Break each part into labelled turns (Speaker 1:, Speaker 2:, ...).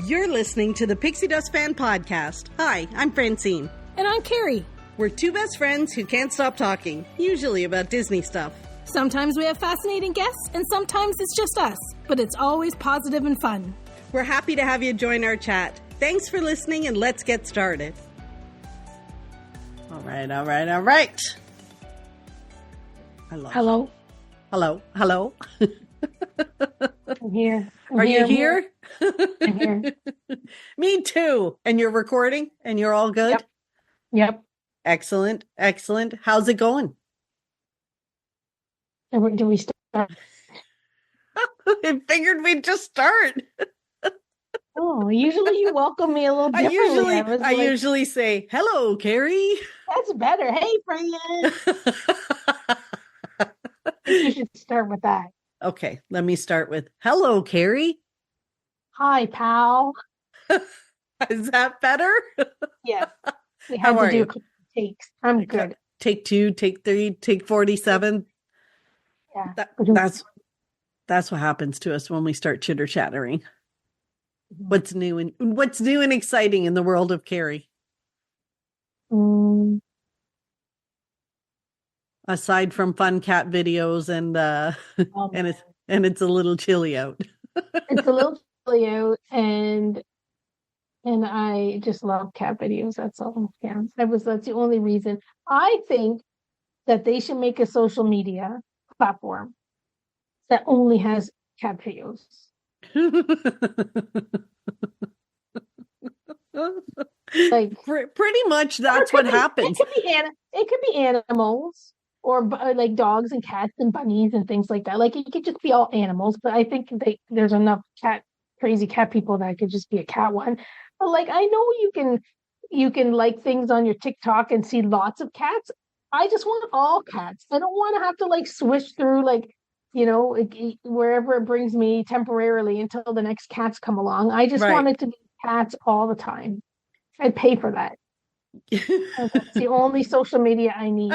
Speaker 1: You're listening to the Pixie Dust Fan Podcast. Hi, I'm Francine.
Speaker 2: And I'm Carrie.
Speaker 1: We're two best friends who can't stop talking, usually about Disney stuff.
Speaker 2: Sometimes we have fascinating guests, and sometimes it's just us. But it's always positive and fun.
Speaker 1: We're happy to have you join our chat. Thanks for listening, and let's get started. All right.
Speaker 2: Hello. I'm here.
Speaker 1: Are you here?
Speaker 2: I'm here.
Speaker 1: Me too. And you're recording? And you're all good?
Speaker 2: Yep.
Speaker 1: Excellent. How's it going?
Speaker 2: Do we start?
Speaker 1: I figured we'd just start.
Speaker 2: Oh, usually you welcome me a little differently.
Speaker 1: I usually say, hello, Carrie.
Speaker 2: That's better. Hey, Fran. You should start with that.
Speaker 1: Okay, let me start with, hello, Carrie.
Speaker 2: Hi, pal.
Speaker 1: Is that better?
Speaker 2: Yes. We have to do a couple takes. I'm good.
Speaker 1: Take 2, take 3, take 47.
Speaker 2: Yeah.
Speaker 1: That's what happens to us when we start chitter-chattering. Mm-hmm. What's new and exciting in the world of Carrie? Aside from fun cat videos and it's a little chilly out.
Speaker 2: It's a little chilly out, and I just love cat videos. That's all. Yeah, that's the only reason. I think that they should make a social media platform that only has cat videos. Like
Speaker 1: pretty much that's what happens.
Speaker 2: It could be animals or like dogs and cats and bunnies and things like that. Like it could just be all animals, but I think there's enough crazy cat people that could just be a cat one. But like I know you can like things on your TikTok and see lots of cats. I just want all cats. I don't want to have to like swish through wherever it brings me temporarily until the next cats come along. I just want it to be cats all the time. I'd pay for that. That's the only social media I need.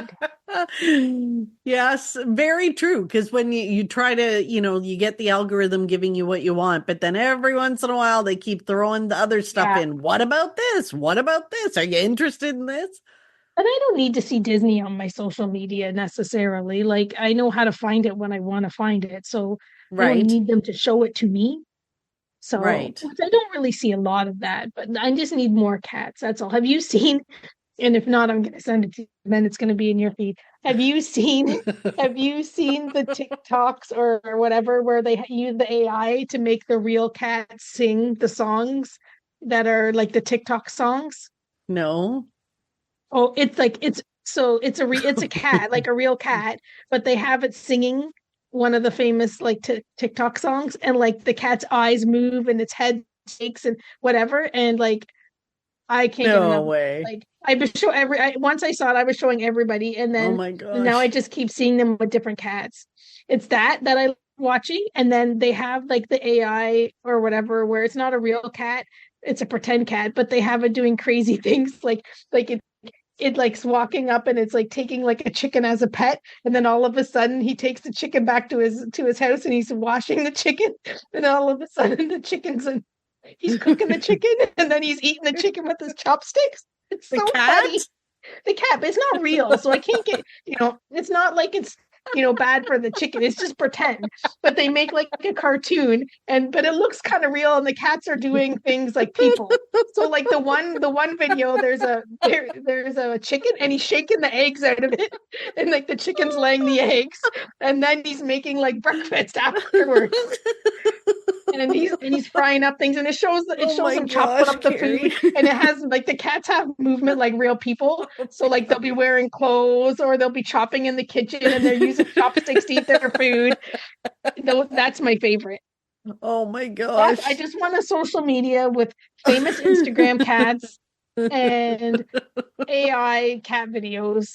Speaker 1: Yes, very true. Because when you try to, you get the algorithm giving you what you want, but then every once in a while they keep throwing the other stuff in. What about this? What about this? Are you interested in this?
Speaker 2: And I don't need to see Disney on my social media necessarily. Like I know how to find it when I want to find it. So I don't need them to show it to me. So I don't really see a lot of that, but I just need more cats. That's all. Have you seen, and if not, I'm going to send it to you, then it's going to be in your feed. Have you seen the TikToks or whatever, where they use the AI to make the real cats sing the songs that are like the TikTok songs?
Speaker 1: No.
Speaker 2: Oh, it's a cat, like a real cat, but they have it singing one of the famous like TikTok songs, and like the cat's eyes move and its head shakes and whatever, and like I can't get enough.
Speaker 1: Way.
Speaker 2: Like once I saw it, I was showing everybody, and then
Speaker 1: oh my gosh.
Speaker 2: Now I just keep seeing them with different cats. It's that I'm watching, and then they have like the AI or whatever where it's not a real cat, it's a pretend cat, but they have it doing crazy things like it likes walking up and it's like taking like a chicken as a pet, and then all of a sudden he takes the chicken back to his house and he's washing the chicken, and all of a sudden he's cooking the chicken and then he's eating the chicken with his chopsticks. It's so funny. The cat, but it's not real, so I can't get it's not like it's bad for the chicken. It's just pretend, but they make like a cartoon, but it looks kind of real, and the cats are doing things like people. So like the one video, there's a chicken and he's shaking the eggs out of it, and like the chicken's laying the eggs, and then he's making like breakfast afterwards. And he's frying up things, and it shows him chopping up the food, and it has like the cats have movement like real people. So like they'll be wearing clothes, or they'll be chopping in the kitchen, and they're using chopsticks to eat their food. That's my favorite.
Speaker 1: Oh my gosh!
Speaker 2: I just want a social media with famous Instagram cats and AI cat videos.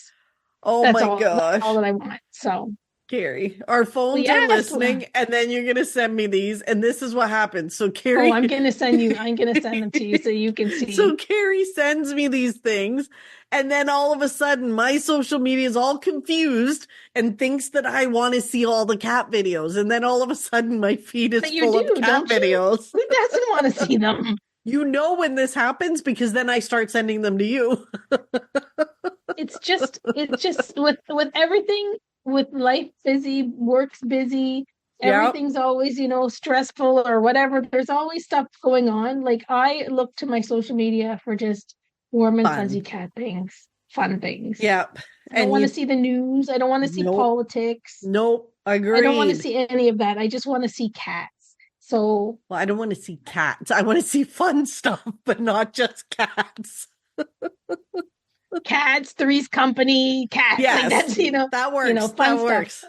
Speaker 1: Oh
Speaker 2: That's
Speaker 1: my
Speaker 2: gosh! That's all that I want. So
Speaker 1: Carrie, our
Speaker 2: Well,
Speaker 1: phones are
Speaker 2: yes.
Speaker 1: listening, and then you're gonna send me these, and this is what happens. So
Speaker 2: Oh,
Speaker 1: Carrie,
Speaker 2: I'm gonna send them to you so you can see.
Speaker 1: so Carrie sends me these things, and then all of a sudden my social media is all confused and thinks that I want to see all the cat videos, and then all of a sudden my feed is
Speaker 2: But you
Speaker 1: full of
Speaker 2: do,
Speaker 1: cat
Speaker 2: don't you?
Speaker 1: videos.
Speaker 2: Who doesn't want to see them?
Speaker 1: You know when this happens because then I start sending them to you.
Speaker 2: It's just with everything, with life busy, work's busy,
Speaker 1: Yeah,
Speaker 2: everything's always, stressful or whatever. There's always stuff going on. Like I look to my social media for just warm and fuzzy
Speaker 1: fun.
Speaker 2: cat things, fun things.
Speaker 1: Yeah,
Speaker 2: I don't
Speaker 1: and
Speaker 2: want to
Speaker 1: you,
Speaker 2: see the news. I don't want to see
Speaker 1: nope,
Speaker 2: politics.
Speaker 1: nope,
Speaker 2: I don't want to
Speaker 1: agreed.
Speaker 2: see any of that. I just want to see cats. So
Speaker 1: Well, I don't want to see cats. I want to see fun stuff, but not just cats.
Speaker 2: cats, Three's Company, cats. Like
Speaker 1: Yes,
Speaker 2: that's,
Speaker 1: that works.
Speaker 2: fun
Speaker 1: That
Speaker 2: stuff.
Speaker 1: works.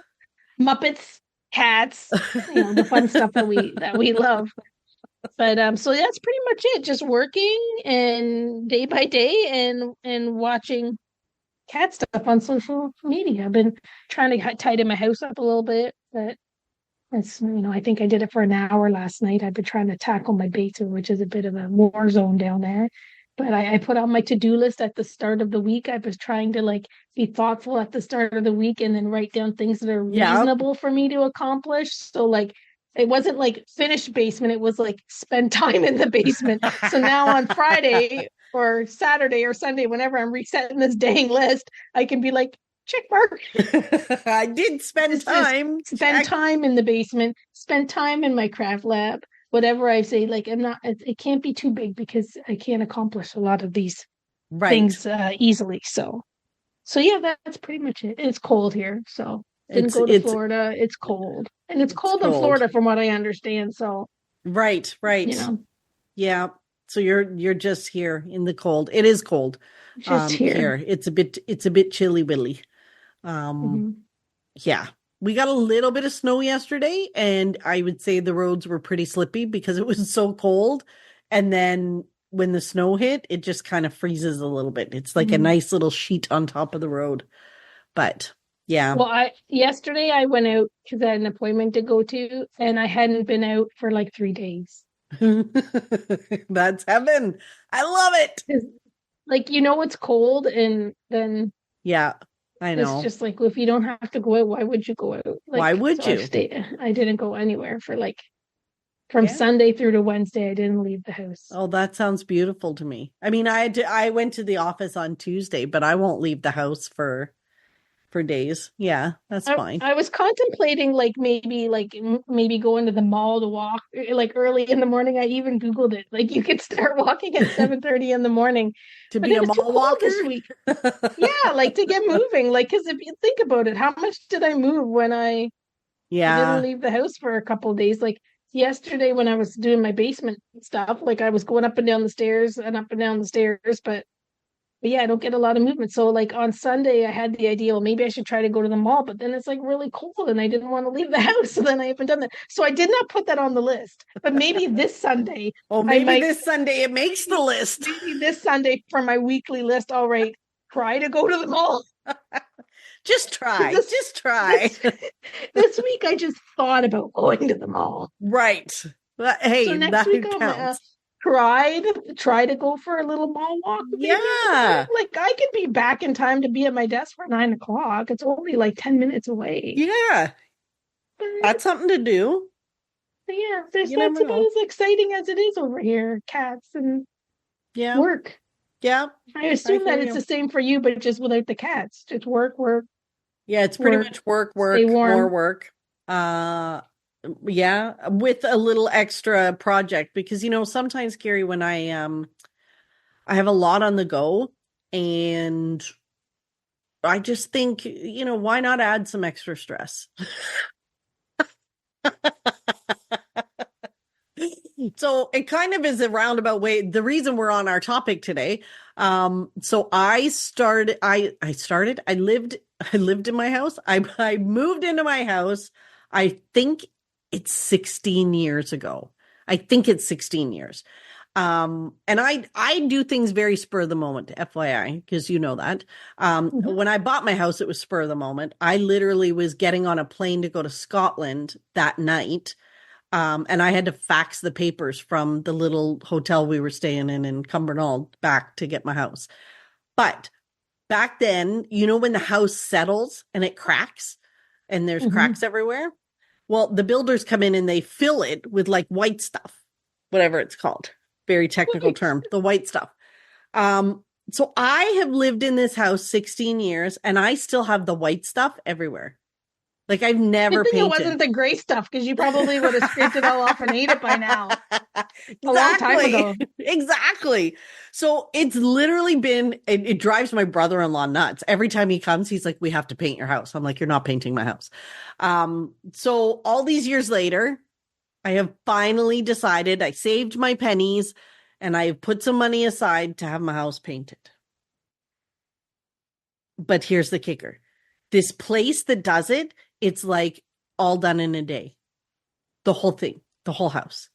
Speaker 2: Muppets, cats, the fun stuff that we love. But so that's pretty much it. Just working and day by day and watching cat stuff on social media. I've been trying to tidy my house up a little bit, but it's I think I did it for an hour last night. I've been trying to tackle my basement, which is a bit of a war zone down there. But I put on my to-do list at the start of the week. I was trying to like be thoughtful at the start of the week and then write down things that are
Speaker 1: Yeah.
Speaker 2: reasonable for me to accomplish. So like it wasn't like finish basement, it was like spend time in the basement. So now on Friday or Saturday or Sunday, whenever I'm resetting this dang list, I can be like, check mark.
Speaker 1: I did spend
Speaker 2: This is
Speaker 1: time.
Speaker 2: spend time in the basement, spend time in my craft lab, whatever I say. Like I'm not, it can't be too big because I can't accomplish a lot of these
Speaker 1: Right.
Speaker 2: things easily. So yeah, that's pretty much it. It's cold here, so didn't
Speaker 1: It's
Speaker 2: go to
Speaker 1: it's
Speaker 2: Florida. It's cold, and it's
Speaker 1: it's
Speaker 2: cold in
Speaker 1: cold.
Speaker 2: Florida from what I understand. So
Speaker 1: Right,
Speaker 2: you
Speaker 1: right.
Speaker 2: know,
Speaker 1: Yeah. So you're just here in the cold. It is cold
Speaker 2: just here.
Speaker 1: here. It's a bit chilly willy. Um
Speaker 2: Mhm.
Speaker 1: yeah. We got a little bit of snow yesterday, and I would say the roads were pretty slippy because it was so cold. And then when the snow hit, it just kind of freezes a little bit. It's like a
Speaker 2: Mhm.
Speaker 1: nice little sheet on top of the road. But yeah.
Speaker 2: Well, I yesterday I went out because I had an appointment to go to, and I hadn't been out for like 3 days.
Speaker 1: That's heaven. I love it.
Speaker 2: 'Cause, like it's cold, and then
Speaker 1: Yeah, I
Speaker 2: it's
Speaker 1: know.
Speaker 2: just like, well, if you don't have to go out, why would you go out?
Speaker 1: Why
Speaker 2: Like,
Speaker 1: would
Speaker 2: so I've
Speaker 1: you?
Speaker 2: stayed. I didn't go anywhere for like from
Speaker 1: Yeah.
Speaker 2: Sunday through to Wednesday. I didn't leave the house.
Speaker 1: Oh, that sounds beautiful to me. I mean, I went to the office on Tuesday, but I won't leave the house for days. Yeah, that's fine.
Speaker 2: I was contemplating maybe going to the mall to walk like early in the morning. I even Googled it. Like you could start walking at 7:30 in the morning,
Speaker 1: To
Speaker 2: but
Speaker 1: be
Speaker 2: it
Speaker 1: a
Speaker 2: was too
Speaker 1: mall
Speaker 2: cold
Speaker 1: walker?
Speaker 2: this week. Yeah, like to get moving. Like because if you think about it, how much did I move when I didn't
Speaker 1: Yeah.
Speaker 2: leave the house for a couple of days? Like yesterday when I was doing my basement stuff, like I was going up and down the stairs and up and down the stairs, but yeah, I don't get a lot of movement. So like on Sunday, I had the idea, well, maybe I should try to go to the mall, but then it's like really cold and I didn't want to leave the house. So then I haven't done that. So I did not put that on the list. But maybe this Sunday,
Speaker 1: Oh,
Speaker 2: I
Speaker 1: maybe
Speaker 2: might,
Speaker 1: this Sunday it makes the list.
Speaker 2: maybe this Sunday for my weekly list, all right, try to go to the mall.
Speaker 1: Just
Speaker 2: Because
Speaker 1: try. Just try.
Speaker 2: this week I just thought about going to the mall.
Speaker 1: Right.
Speaker 2: So
Speaker 1: Hey,
Speaker 2: next week
Speaker 1: that
Speaker 2: I'm
Speaker 1: counts.
Speaker 2: try to go for a little mall walk maybe in the morning.
Speaker 1: Yeah.
Speaker 2: Like I could be back in time to be at my desk for 9 o'clock. It's only like 10 minutes away.
Speaker 1: Yeah. That's something to do.
Speaker 2: But yeah, there's
Speaker 1: You
Speaker 2: that's
Speaker 1: never
Speaker 2: about
Speaker 1: know.
Speaker 2: as exciting as it is over here. Cats and
Speaker 1: Yeah.
Speaker 2: work.
Speaker 1: Yeah.
Speaker 2: I
Speaker 1: I
Speaker 2: assume
Speaker 1: hear
Speaker 2: that it's the
Speaker 1: you.
Speaker 2: same for you, but just without the cats. Just work, work,
Speaker 1: Yeah, it's pretty
Speaker 2: work.
Speaker 1: much work,
Speaker 2: Stay
Speaker 1: work, more
Speaker 2: warm.
Speaker 1: work. Yeah, with a little extra project because sometimes, Gary, when I have a lot on the go and I just think, why not add some extra stress? So it kind of is a roundabout way. The reason we're on our topic today. So I lived in my house. I moved into my house. I think it's 16 years ago. I think it's 16 years. And I do things very spur of the moment, FYI, because you know that.
Speaker 2: Mhm.
Speaker 1: When I bought my house, it was spur of the moment. I literally was getting on a plane to go to Scotland that night. And I had to fax the papers from the little hotel we were staying in Cumbernauld back to get my house. But back then, you know, when the house settles and it cracks and there's
Speaker 2: Mhm.
Speaker 1: cracks everywhere? Well, the builders come in and they fill it with like white stuff, whatever it's called. Very technical
Speaker 2: Right.
Speaker 1: term, the white stuff. Um, so I have lived in this house 16 years and I still have the white stuff everywhere. Like I've
Speaker 2: Good
Speaker 1: never
Speaker 2: thing it
Speaker 1: painted.
Speaker 2: wasn't the gray stuff because you probably would have scraped it all off and ate it by now, a long time
Speaker 1: Exactly.
Speaker 2: ago.
Speaker 1: Exactly. So it's literally been, it drives my brother-in-law nuts. Every time he comes, he's like, we have to paint your house. I'm like, you're not painting my house. So all these years later, I have finally decided I saved my pennies and I have put some money aside to have my house painted. But here's the kicker. This place that does it, it's like all done in a day. The whole thing, the whole house,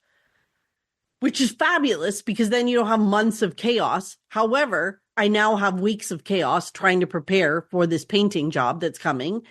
Speaker 1: which is fabulous because then you don't have months of chaos. However, I now have weeks of chaos trying to prepare for this painting job that's coming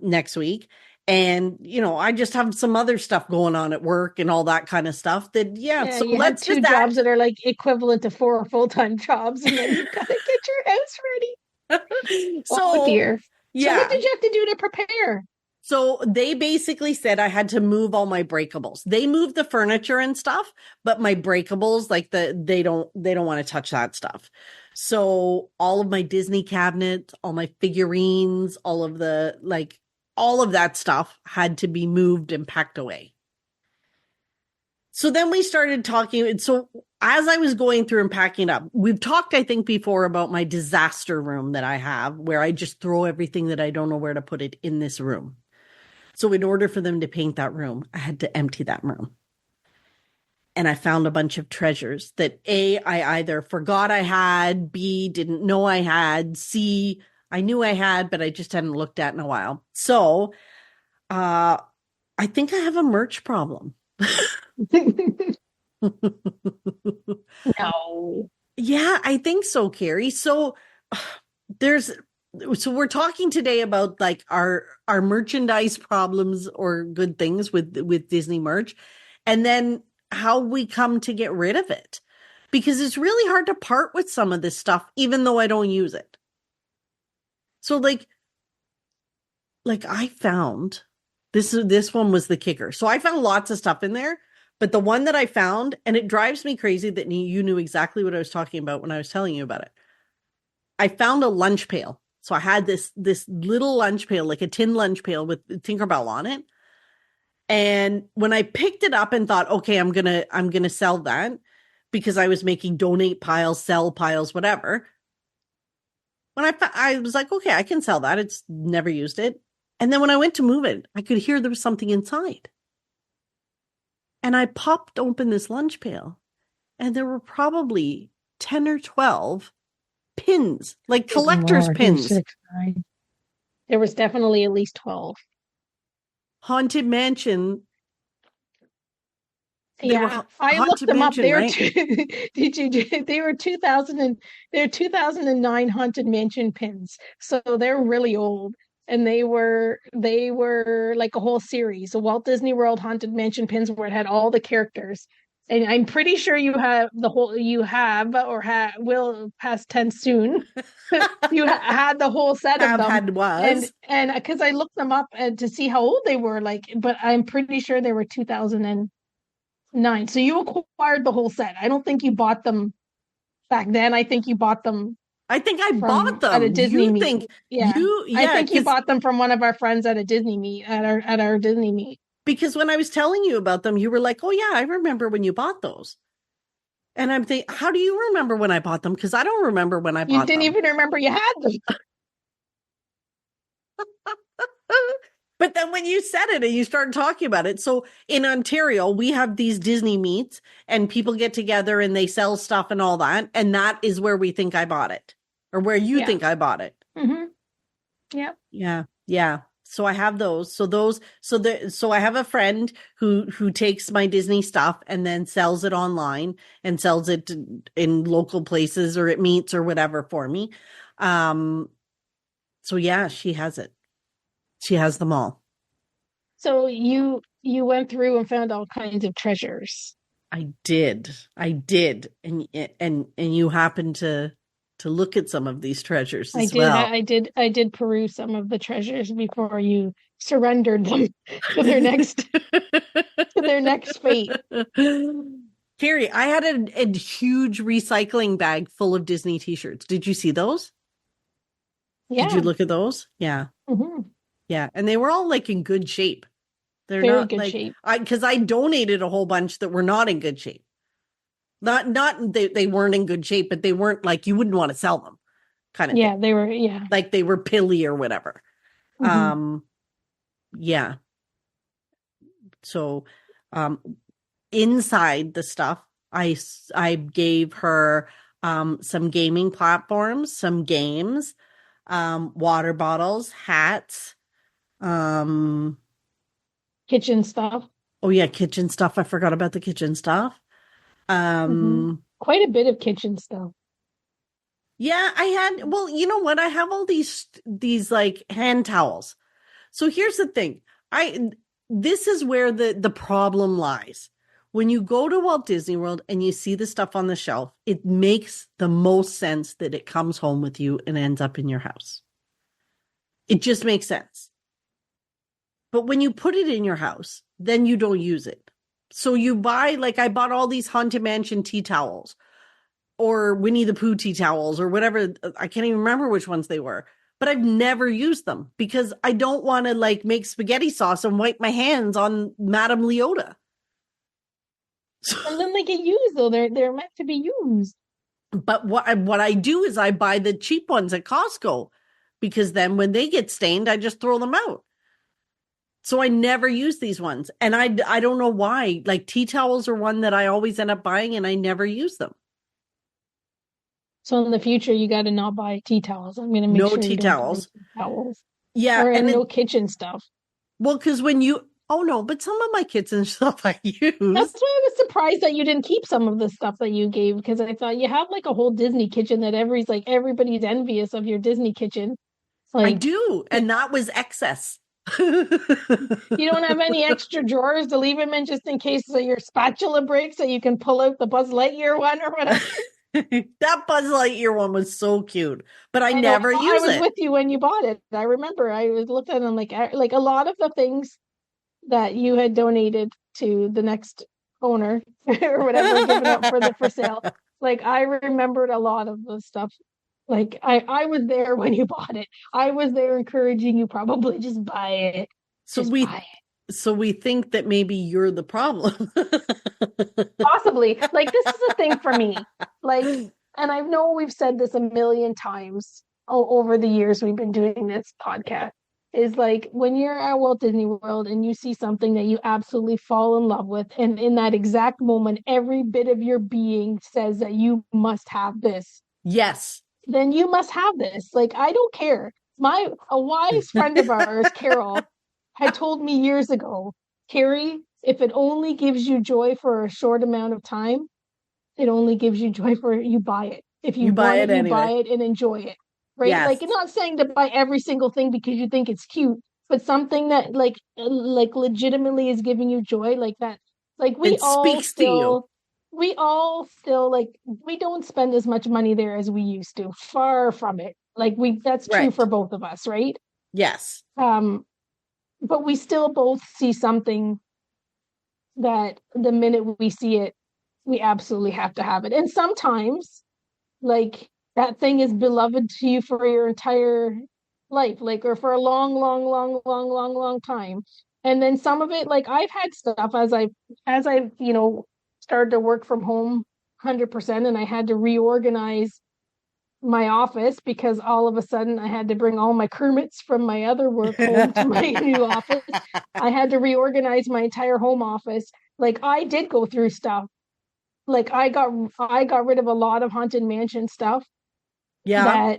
Speaker 1: next week. And, you know, I just have some other stuff going on at work and all that kind of stuff that, yeah.
Speaker 2: Yeah,
Speaker 1: So
Speaker 2: you have
Speaker 1: let's
Speaker 2: two
Speaker 1: just add.
Speaker 2: jobs that are like equivalent to four full-time jobs, and then you've got to get your house ready. Oh
Speaker 1: So,
Speaker 2: dear. So what
Speaker 1: yeah.
Speaker 2: did you have to do to prepare?
Speaker 1: So they basically said I had to move all my breakables. They moved the furniture and stuff, but my breakables, like they don't want to touch that stuff. So all of my Disney cabinets, all my figurines, all of the like all of that stuff had to be moved and packed away. So then we started talking. And so as I was going through and packing up, we've talked, I think, before about my disaster room that I have where I just throw everything that I don't know where to put it in this room. So in order for them to paint that room, I had to empty that room. And I found a bunch of treasures that A, I either forgot I had, B, didn't know I had, C, I knew I had, but I just hadn't looked at in a while. So uh, I think I have a merch problem.
Speaker 2: No.
Speaker 1: Yeah, I think so, Carrie. So there's so we're talking today about like our merchandise problems or good things with Disney merch, and then how we come to get rid of it. Because it's really hard to part with some of this stuff, even though I don't use it. So like I found this one was the kicker. So I found lots of stuff in there, but the one that I found, and it drives me crazy that you knew exactly what I was talking about when I was telling you about it. I found a lunch pail. So I had this little lunch pail, like a tin lunch pail with Tinkerbell on it. And when I picked it up and thought, okay, I'm gonna sell that because I was making donate piles, sell piles, whatever. When I was like, okay, I can sell that. It's never used it. And then when I went to move it, I could hear there was something inside. And I popped open this lunch pail, and there were probably 10 or 12 pins, like
Speaker 2: Good
Speaker 1: collector's
Speaker 2: Lord, you're
Speaker 1: pins.
Speaker 2: 6'9". There was definitely at least 12.
Speaker 1: Haunted Mansion. They were
Speaker 2: Yeah, I looked
Speaker 1: Haunted
Speaker 2: them up.
Speaker 1: Mansion,
Speaker 2: They were
Speaker 1: right?
Speaker 2: two, did you they were 2000 and they're 2009 Haunted Mansion pins. So they're really old. And they were like a whole series, the Walt Disney World Haunted Mansion pins where it had all the characters. And I'm pretty sure you have or will past tense soon. Had the whole set of
Speaker 1: Have
Speaker 2: them.
Speaker 1: had
Speaker 2: And
Speaker 1: was.
Speaker 2: because I looked them up to see how old they were, like, but I'm pretty sure they were 2009. So you acquired the whole set. I don't think you bought them back then. I think you bought them
Speaker 1: I think I bought
Speaker 2: from at a
Speaker 1: them.
Speaker 2: Disney
Speaker 1: You
Speaker 2: meet.
Speaker 1: think
Speaker 2: Yeah. I
Speaker 1: yeah,
Speaker 2: think you bought them from one of our friends at a Disney meet at our Disney meet.
Speaker 1: because when I was telling you about them, you were like, "Oh yeah, I remember when you bought those." And I'm thinking, how do you remember when I bought them? Because I don't remember when I
Speaker 2: You
Speaker 1: bought
Speaker 2: didn't
Speaker 1: them.
Speaker 2: even remember you had them.
Speaker 1: But then when you said it and you started talking about it, so in Ontario, we have these Disney meets and people get together and they sell stuff and all that. And that is where we think I bought it or where you
Speaker 2: Yeah.
Speaker 1: think I bought it.
Speaker 2: Mm-hmm. Yeah.
Speaker 1: Yeah. Yeah. So I have those. So I have a friend who takes my Disney stuff and then sells it online and sells it in local places or at meets or whatever for me. Um, so yeah, she has it. She has them all.
Speaker 2: So you went through and found all kinds of treasures.
Speaker 1: I did. I did. And you happen to look at some of these treasures
Speaker 2: I
Speaker 1: as
Speaker 2: did
Speaker 1: well.
Speaker 2: I did peruse some of the treasures before you surrendered them to their next fate.
Speaker 1: Carrie, I had a huge recycling bag full of Disney t-shirts. Did you see those? Did you
Speaker 2: Yeah.
Speaker 1: look at those? Yeah.
Speaker 2: Hmm.
Speaker 1: Yeah. And they were all like in good shape. They're
Speaker 2: Very
Speaker 1: not
Speaker 2: good
Speaker 1: like
Speaker 2: shape.
Speaker 1: because I donated a whole bunch that were not in good shape. Not they weren't in good shape, but they weren't like you wouldn't want to sell them kind of thing.
Speaker 2: Yeah, they were, yeah.
Speaker 1: Like they were pilly or whatever.
Speaker 2: Hmm.
Speaker 1: Um, yeah. So, um, inside the stuff, I gave her some gaming platforms, some games, water bottles, hats. Um,
Speaker 2: Kitchen stuff.
Speaker 1: oh yeah, kitchen stuff. I forgot about the kitchen stuff.
Speaker 2: Hmm.
Speaker 1: Um,
Speaker 2: Quite a bit of kitchen stuff.
Speaker 1: yeah, I had, well, you know what? I have all these like hand towels. So here's the thing. I This is where the problem lies. When you go to Walt Disney World and you see the stuff on the shelf, it makes the most sense that it comes home with you and ends up in your house. It just makes sense. But when you put it in your house, then you don't use it. So you buy, like I bought all these Haunted Mansion tea towels or Winnie the Pooh tea towels or whatever. I can't even remember which ones they were, but I've never used them because I don't want to like make spaghetti sauce and wipe my hands on Madame Leota.
Speaker 2: And then they get used though. They're meant to be used.
Speaker 1: But what I do is I buy the cheap ones at Costco because then when they get stained, I just throw them out. So I never use these ones. And I don't know why. Like tea towels are one that I always end up buying and I never use them.
Speaker 2: So in the future, you got to not buy tea towels. I'm going to make
Speaker 1: No
Speaker 2: sure you
Speaker 1: tea
Speaker 2: don't buy
Speaker 1: towels.
Speaker 2: tea towels
Speaker 1: Yeah,
Speaker 2: or
Speaker 1: and
Speaker 2: no
Speaker 1: it
Speaker 2: kitchen stuff.
Speaker 1: well, because when you oh no, but some of my kitchen stuff I
Speaker 2: That's
Speaker 1: use.
Speaker 2: why I was surprised that you didn't keep some of the stuff that you gave because I thought you have like a whole Disney kitchen that everybody's envious of your Disney kitchen.
Speaker 1: I
Speaker 2: Like
Speaker 1: do, and that was excess.
Speaker 2: you don't have any extra drawers to leave them in just in case your spatula breaks so you can pull out the Buzz Lightyear one or whatever.
Speaker 1: That Buzz Lightyear one was so cute, but I
Speaker 2: I know
Speaker 1: never
Speaker 2: I
Speaker 1: use
Speaker 2: was
Speaker 1: it.
Speaker 2: with you when you bought it. I remember I was looked at them like a lot of the things that you had donated to the next owner or whatever, given up for sale. Like I remembered a lot of the stuff. Like I was there when you bought it. I was there encouraging you probably just buy it.
Speaker 1: So
Speaker 2: Just buy
Speaker 1: we so we think that maybe you're the problem.
Speaker 2: it. Possibly. Like this is a thing for me. Like, and I know we've said this a million times over the years we've been doing this podcast. Is like when you're at Walt Disney World and you see something that you absolutely fall in love with, and in that exact moment, every bit of your being says that you must have this,
Speaker 1: Yes.
Speaker 2: then you must have this. Like, I don't care. A wise friend of ours, Carol, had told me years ago, Carrie, if it only gives you joy for a short amount of time, it only gives you joy for you buy it. If you
Speaker 1: You buy
Speaker 2: want
Speaker 1: it
Speaker 2: it, you
Speaker 1: anyway.
Speaker 2: buy it and enjoy it. Right?
Speaker 1: Yes.
Speaker 2: Like you're not saying to buy every single thing because you think it's cute, but something that like legitimately is giving you joy, like that. Like
Speaker 1: It speaks to you.
Speaker 2: we all still like we don't spend as much money there as we used to. Far from it. Like we that's true for
Speaker 1: Right.
Speaker 2: both of us, right?
Speaker 1: Yes.
Speaker 2: Um, but we still both see something that the minute we see it, we absolutely have to have it. And sometimes like that thing is beloved to you for your entire life, like or for a long, long, long, long, long, long time. And then some of it, like I've had stuff as I started to work from home 100% and I had to reorganize my office because all of a sudden I had to bring all my Kermits from my other work home to my new office. I had to reorganize my entire home office. Like I did go through stuff. Like I got rid of a lot of Haunted Mansion stuff
Speaker 1: Yeah.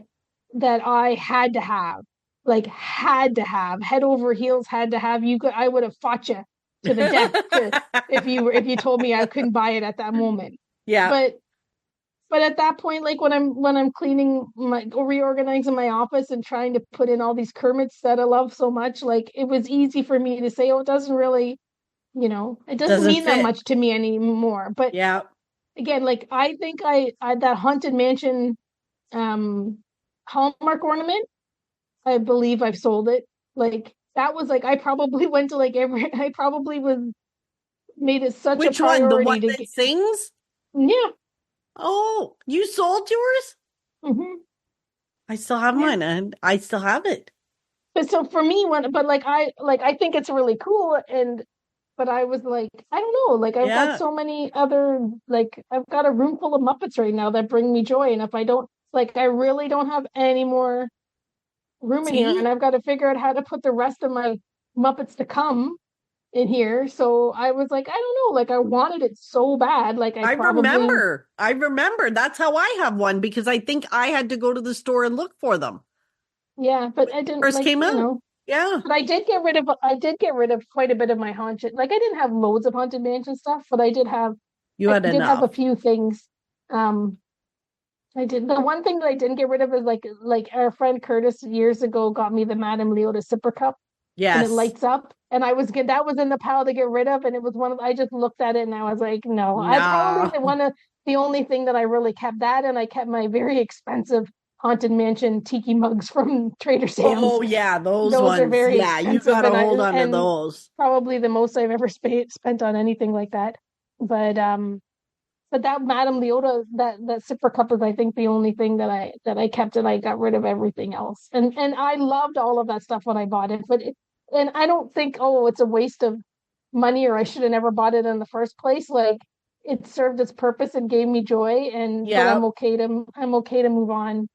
Speaker 2: that I had to have. like had to have head over heels, had to have. You could, I would have fought you to the death to if you told me I couldn't buy it at that moment.
Speaker 1: Yeah.
Speaker 2: But at that point, like when I'm cleaning my reorganizing my office and trying to put in all these Kermits that I love so much, like it was easy for me to say, oh, it doesn't really, it doesn't
Speaker 1: Doesn't
Speaker 2: mean that
Speaker 1: fit.
Speaker 2: much to me anymore. But
Speaker 1: Yeah.
Speaker 2: again, like I think I that Haunted Mansion um Hallmark ornament, I believe I've sold it. Like that was like I probably went to like every I probably was made it such a
Speaker 1: Which one? The one
Speaker 2: priority to
Speaker 1: that
Speaker 2: get.
Speaker 1: sings?
Speaker 2: Yeah.
Speaker 1: Oh, you sold yours?
Speaker 2: Hmm.
Speaker 1: I still have
Speaker 2: Yeah.
Speaker 1: mine, and I still have it.
Speaker 2: But so for me, but like I think it's really cool, and but I was like, I don't know, like I've got
Speaker 1: Yeah.
Speaker 2: so many other, like I've got a room full of Muppets right now that bring me joy, and if I don't, like I really don't have any more room in here, and
Speaker 1: See,
Speaker 2: I've got to figure out how to put the rest of my Muppets to come in here. So I was like, I don't know, like I wanted it so bad, like I
Speaker 1: I
Speaker 2: probably,
Speaker 1: remember. I remember. That's how I have one because I think I had to go to the store and look for them
Speaker 2: yeah, but
Speaker 1: when
Speaker 2: I
Speaker 1: they
Speaker 2: didn't
Speaker 1: first
Speaker 2: like,
Speaker 1: came out. Yeah.
Speaker 2: but I did get rid of quite a bit of my haunted. Like I didn't have loads of Haunted Mansion stuff, but
Speaker 1: You
Speaker 2: I
Speaker 1: had
Speaker 2: did have a
Speaker 1: enough.
Speaker 2: few things. Um, I did. The one thing that I didn't get rid of is like our friend Curtis years ago got me the Madame Leota sipper cup, and it
Speaker 1: Yes.
Speaker 2: lights up. And I was good. That was in the pile to get rid of, and it was one of. I just looked at it and I was like, no. I probably
Speaker 1: No.
Speaker 2: the only thing that I really kept that, and I kept my very expensive Haunted Mansion tiki mugs from Trader Sam's.
Speaker 1: Oh yeah, those
Speaker 2: Those are
Speaker 1: ones.
Speaker 2: very
Speaker 1: Yeah, you
Speaker 2: expensive,
Speaker 1: got to
Speaker 2: and
Speaker 1: hold on to
Speaker 2: and
Speaker 1: those.
Speaker 2: probably the most I've ever spent on anything like that. But that Madame Leota, that sipper cup is I think the only thing that I kept, and I got rid of everything else. And I loved all of that stuff when I bought it, and I don't think, oh, it's a waste of money or I should have never bought it in the first place. Like it served its purpose and gave me joy, and but
Speaker 1: Yeah.
Speaker 2: I'm okay to move on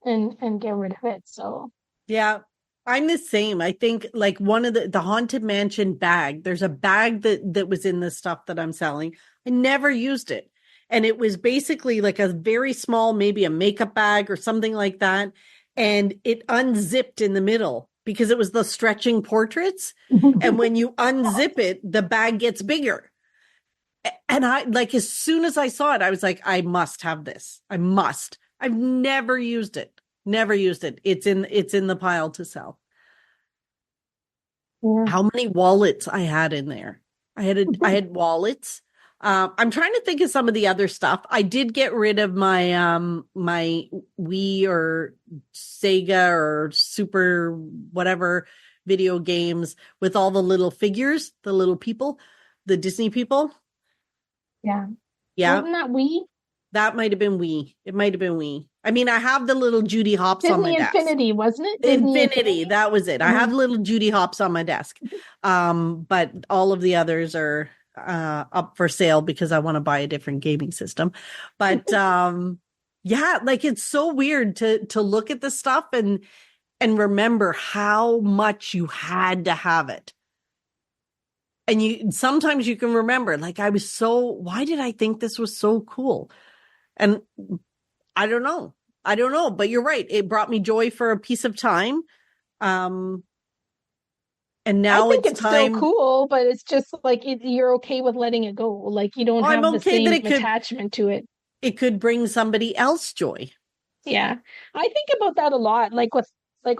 Speaker 2: and get rid of it. So
Speaker 1: Yeah. I'm the same. I think like one of the Haunted Mansion bag, there's a bag that was in the stuff that I'm selling. I never used it. And it was basically like a very small, maybe a makeup bag or something like that. And it unzipped in the middle because it was the stretching portraits. And when you unzip it, the bag gets bigger. And I like as soon as I saw it, I was like, I must have this. I must. I've never used it. Never used it. It's in the pile to sell.
Speaker 2: yeah.
Speaker 1: How many wallets I had in there? I had wallets. I'm trying to think of some of the other stuff. I did get rid of my Wii or Sega or Super whatever video games with all the little figures, the little people, the Disney people.
Speaker 2: Yeah.
Speaker 1: Yeah.
Speaker 2: Wasn't that we?
Speaker 1: That might have been Wii. It might have been Wii. I mean, I have the little Judy Hops on my
Speaker 2: Disney
Speaker 1: desk.
Speaker 2: Infinity, wasn't it? Disney
Speaker 1: Infinity,
Speaker 2: Infinity.
Speaker 1: that was it. I
Speaker 2: Hmm.
Speaker 1: have little Judy Hops on my desk. But all of the others are up for sale because I want to buy a different gaming system. But yeah, like it's so weird to look at the stuff and remember how much you had to have it. And you sometimes you can remember, like I was so, why did I think this was so cool? And I don't know. I don't know, but you're right. It brought me joy for a piece of time. Um, and
Speaker 2: I
Speaker 1: now
Speaker 2: think
Speaker 1: it's
Speaker 2: it's still
Speaker 1: time.
Speaker 2: cool, but it's just like you're okay with letting it go. Like you don't
Speaker 1: Oh, I'm
Speaker 2: have the
Speaker 1: okay that
Speaker 2: same attachment to it.
Speaker 1: it could bring somebody else joy.
Speaker 2: Yeah. I think about that a lot. Like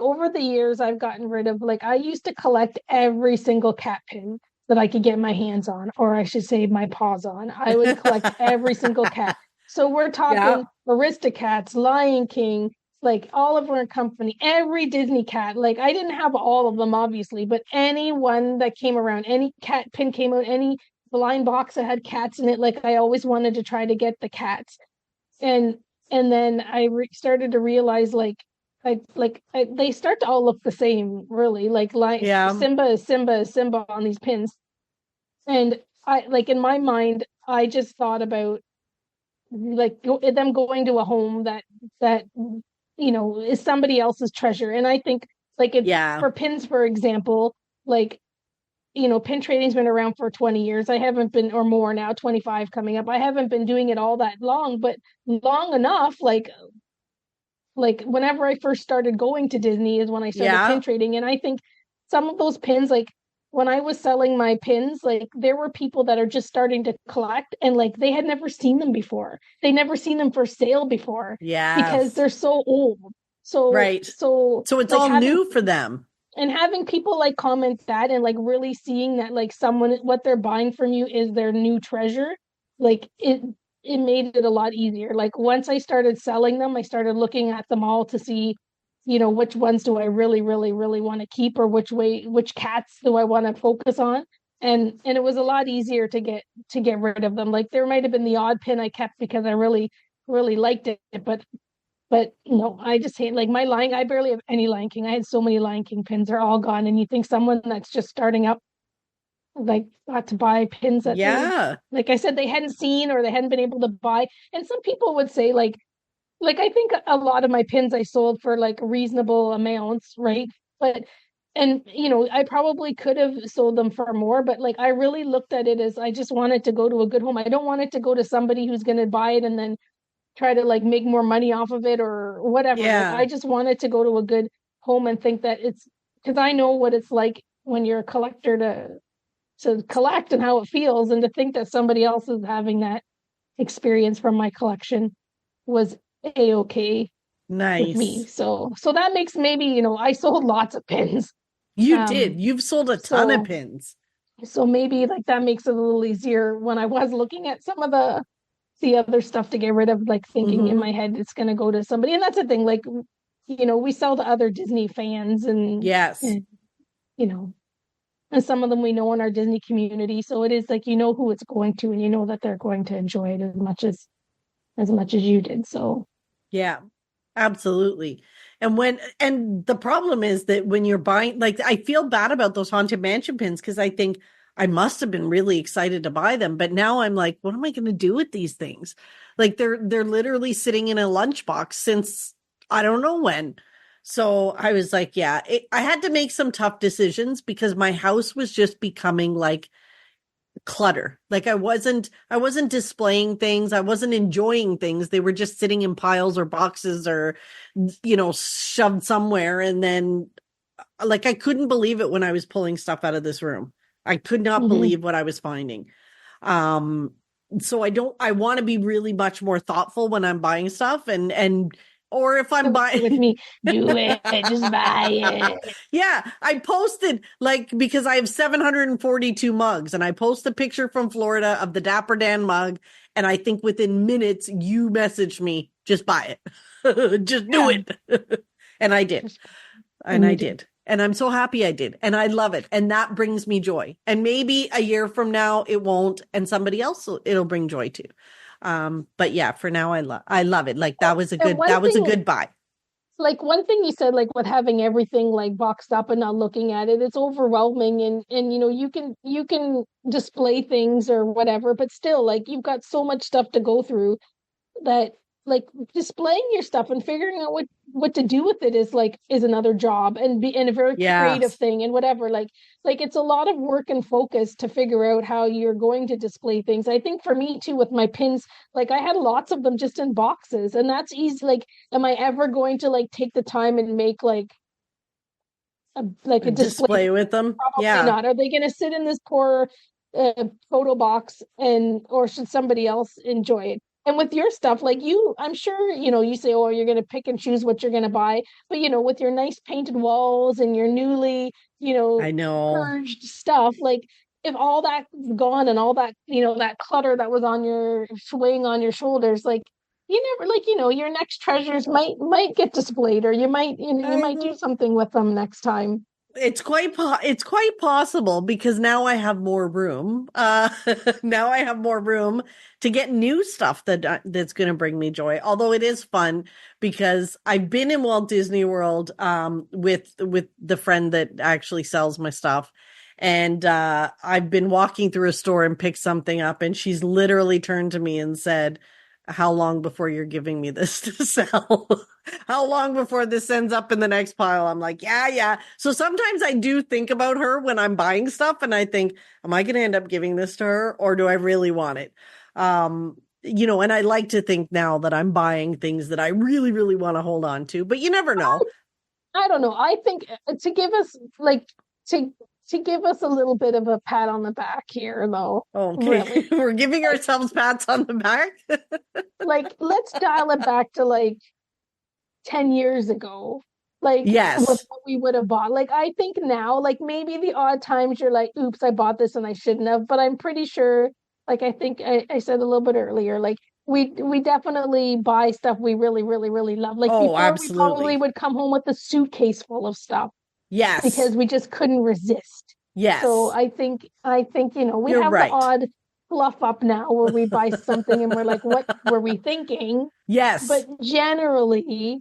Speaker 2: over the years I've gotten rid of, like I used to collect every single cat pin that I could get my hands on, or I should say my paws on. I would collect every single cat. So we're
Speaker 1: Yeah.
Speaker 2: talking Aristocats, Lion King, like Oliver and Company, every Disney cat. Like I didn't have all of them obviously, but any one that came around, any cat pin came out, any blind box that had cats in it, like I always wanted to try to get the cats. And then started to realize they start to all look the same, really. Like
Speaker 1: Yeah.
Speaker 2: Simba on these pins. And I, like, in my mind, I just thought about like them going to a home that is somebody else's treasure. And I think like it
Speaker 1: Yeah.
Speaker 2: for pins, for example, like pin trading's been around for 20 years. I haven't been, or more now, 25 coming up. I haven't been doing it all that long, but long enough. Like like whenever I first started going to Disney is when I started pin
Speaker 1: Yeah.
Speaker 2: trading. And I think some of those pins, like when I was selling my pins, like there were people that are just starting to collect and like they had never seen them before. They never seen them for sale before because
Speaker 1: Yes.
Speaker 2: they're so old. So
Speaker 1: Right.
Speaker 2: so
Speaker 1: So it's
Speaker 2: like
Speaker 1: all
Speaker 2: having
Speaker 1: new for them.
Speaker 2: and having people like comment that and like really seeing that like someone what they're buying from you is their new treasure, like it made it a lot easier. Like once I started selling them, I started looking at them all to see, which ones do I really really really want to keep, or which cats do I want to focus on. And it was a lot easier to get rid of them. Like there might have been the odd pin I kept because I really really liked it, but no, I just hate like my Lion. I barely have any Lion King. I had so many Lion King pins, they're all gone. And you think someone that's just starting up, like, got to buy pins that they,
Speaker 1: Yeah.
Speaker 2: like I said, they hadn't seen or they hadn't been able to buy. And some people would say, like I think a lot of my pins I sold for like reasonable amounts, right? But and I probably could have sold them for more, but like I really looked at it as I just wanted to go to a good home. I don't want it to go to somebody who's going to buy it and then try to like make more money off of it or whatever. Like
Speaker 1: Yeah.
Speaker 2: I just wanted to go to a good home and think that it's because I know what it's like when you're a collector to collect and how it feels, and to think that somebody else is having that experience from my collection was a-okay with me.
Speaker 1: Nice.
Speaker 2: So that makes maybe, I sold lots of pins.
Speaker 1: You did.
Speaker 2: Um
Speaker 1: You've sold a ton of
Speaker 2: so
Speaker 1: pins.
Speaker 2: so maybe like that makes it a little easier when I was looking at some of the other stuff to get rid of, like thinking in
Speaker 1: Hmm.
Speaker 2: my head it's going to go to somebody. And that's the thing, like, we sell to other Disney fans
Speaker 1: Yes.
Speaker 2: and, you know, and some of them we know in our Disney community. So it is like, who it's going to, and you know that they're going to enjoy it as much as you did. So,
Speaker 1: Yeah. Absolutely. And the problem is that when you're buying, like, I feel bad about those Haunted Mansion pins because I think I must have been really excited to buy them, but now I'm like, what am I going to do with these things? Like they're literally sitting in a lunchbox since I don't know when. So I was like, yeah, I had to make some tough decisions because my house was just becoming like clutter. Like I wasn't displaying things, I wasn't enjoying things. They were just sitting in piles or boxes or shoved somewhere, and then like I couldn't believe it when I was pulling stuff out of this room. I could not
Speaker 2: mhm.
Speaker 1: believe what I was finding. Um so I want to be really much more thoughtful when I'm buying stuff, and or if I'm
Speaker 2: With
Speaker 1: buying
Speaker 2: me, do it, just buy it.
Speaker 1: Yeah, I posted like because I have 742 mugs, and I post a picture from Florida of the Dapper Dan mug, and I think within minutes you messaged me, just buy it. Just do
Speaker 2: Yeah,
Speaker 1: it. And I did.
Speaker 2: just,
Speaker 1: And
Speaker 2: and
Speaker 1: I
Speaker 2: you did.
Speaker 1: did. And I'm so happy I did. And I love it. And that brings me joy. And maybe a year from now it won't, and somebody else it'll bring joy to. But yeah, for now I love it. Like
Speaker 2: And
Speaker 1: that was a good buy.
Speaker 2: one thing you said, like with having everything like boxed up and not looking at it, it's overwhelming. And you can display things or whatever, but still, like, you've got so much stuff to go through that, like, displaying your stuff and figuring out what to do with it is another job, and a very creative
Speaker 1: Yes.
Speaker 2: thing and whatever. Like it's a lot of work and focus to figure out how you're going to display things. I think for me too with my pins, like I had lots of them just in boxes, and that's easy. Like, am I ever going to like take the time and make like a display?
Speaker 1: Display with them.
Speaker 2: Probably
Speaker 1: Yeah.
Speaker 2: not. Are they going to sit in this poor photo box, or should somebody else enjoy it? And with your stuff, like I'm sure, you say, oh, you're going to pick and choose what you're going to buy. But, with your nice painted walls and your newly,
Speaker 1: I know.
Speaker 2: purged stuff, like if all that's gone and all that, that clutter that was on your swing on your shoulders, like you never, like, your next treasures might get displayed, or you might do
Speaker 1: I
Speaker 2: something with them next time.
Speaker 1: it's quite possible because now I have more room. Now I have more room to get new stuff that's going to bring me joy. Although it is fun because I've been in Walt Disney World with the friend that actually sells my stuff. And I've been walking through a store and picked something up, and she's literally turned to me and said, "How long before you're giving me this to sell?" How long before this ends up in the next pile? I'm like, yeah, yeah. So sometimes I do think about her when I'm buying stuff, and I think, am I going to end up giving this to her, or do I really want it? and I like to think now that I'm buying things that I really, really want to hold on to, but you never know.
Speaker 2: I don't know. I think to give us like to to give us a little bit of a pat on the back here, though.
Speaker 1: Okay.
Speaker 2: Really,
Speaker 1: We're giving
Speaker 2: like
Speaker 1: ourselves pats on the back.
Speaker 2: let's dial it back to like 10 years ago, like with
Speaker 1: Yes.
Speaker 2: what we would have bought. Like I think now, like maybe the odd times you're like, oops, I bought this and I shouldn't have, but I'm pretty sure, like I think I said a little bit earlier, like we definitely buy stuff we really, really, really love. Like
Speaker 1: Oh,
Speaker 2: before we probably
Speaker 1: absolutely.
Speaker 2: would come home with a suitcase full of stuff
Speaker 1: Yes.
Speaker 2: because we just couldn't resist. So
Speaker 1: Yes.
Speaker 2: I think, we
Speaker 1: You're
Speaker 2: have the
Speaker 1: right.
Speaker 2: odd fluff up now where we buy something and we're like, what were we thinking?
Speaker 1: Yes.
Speaker 2: But generally,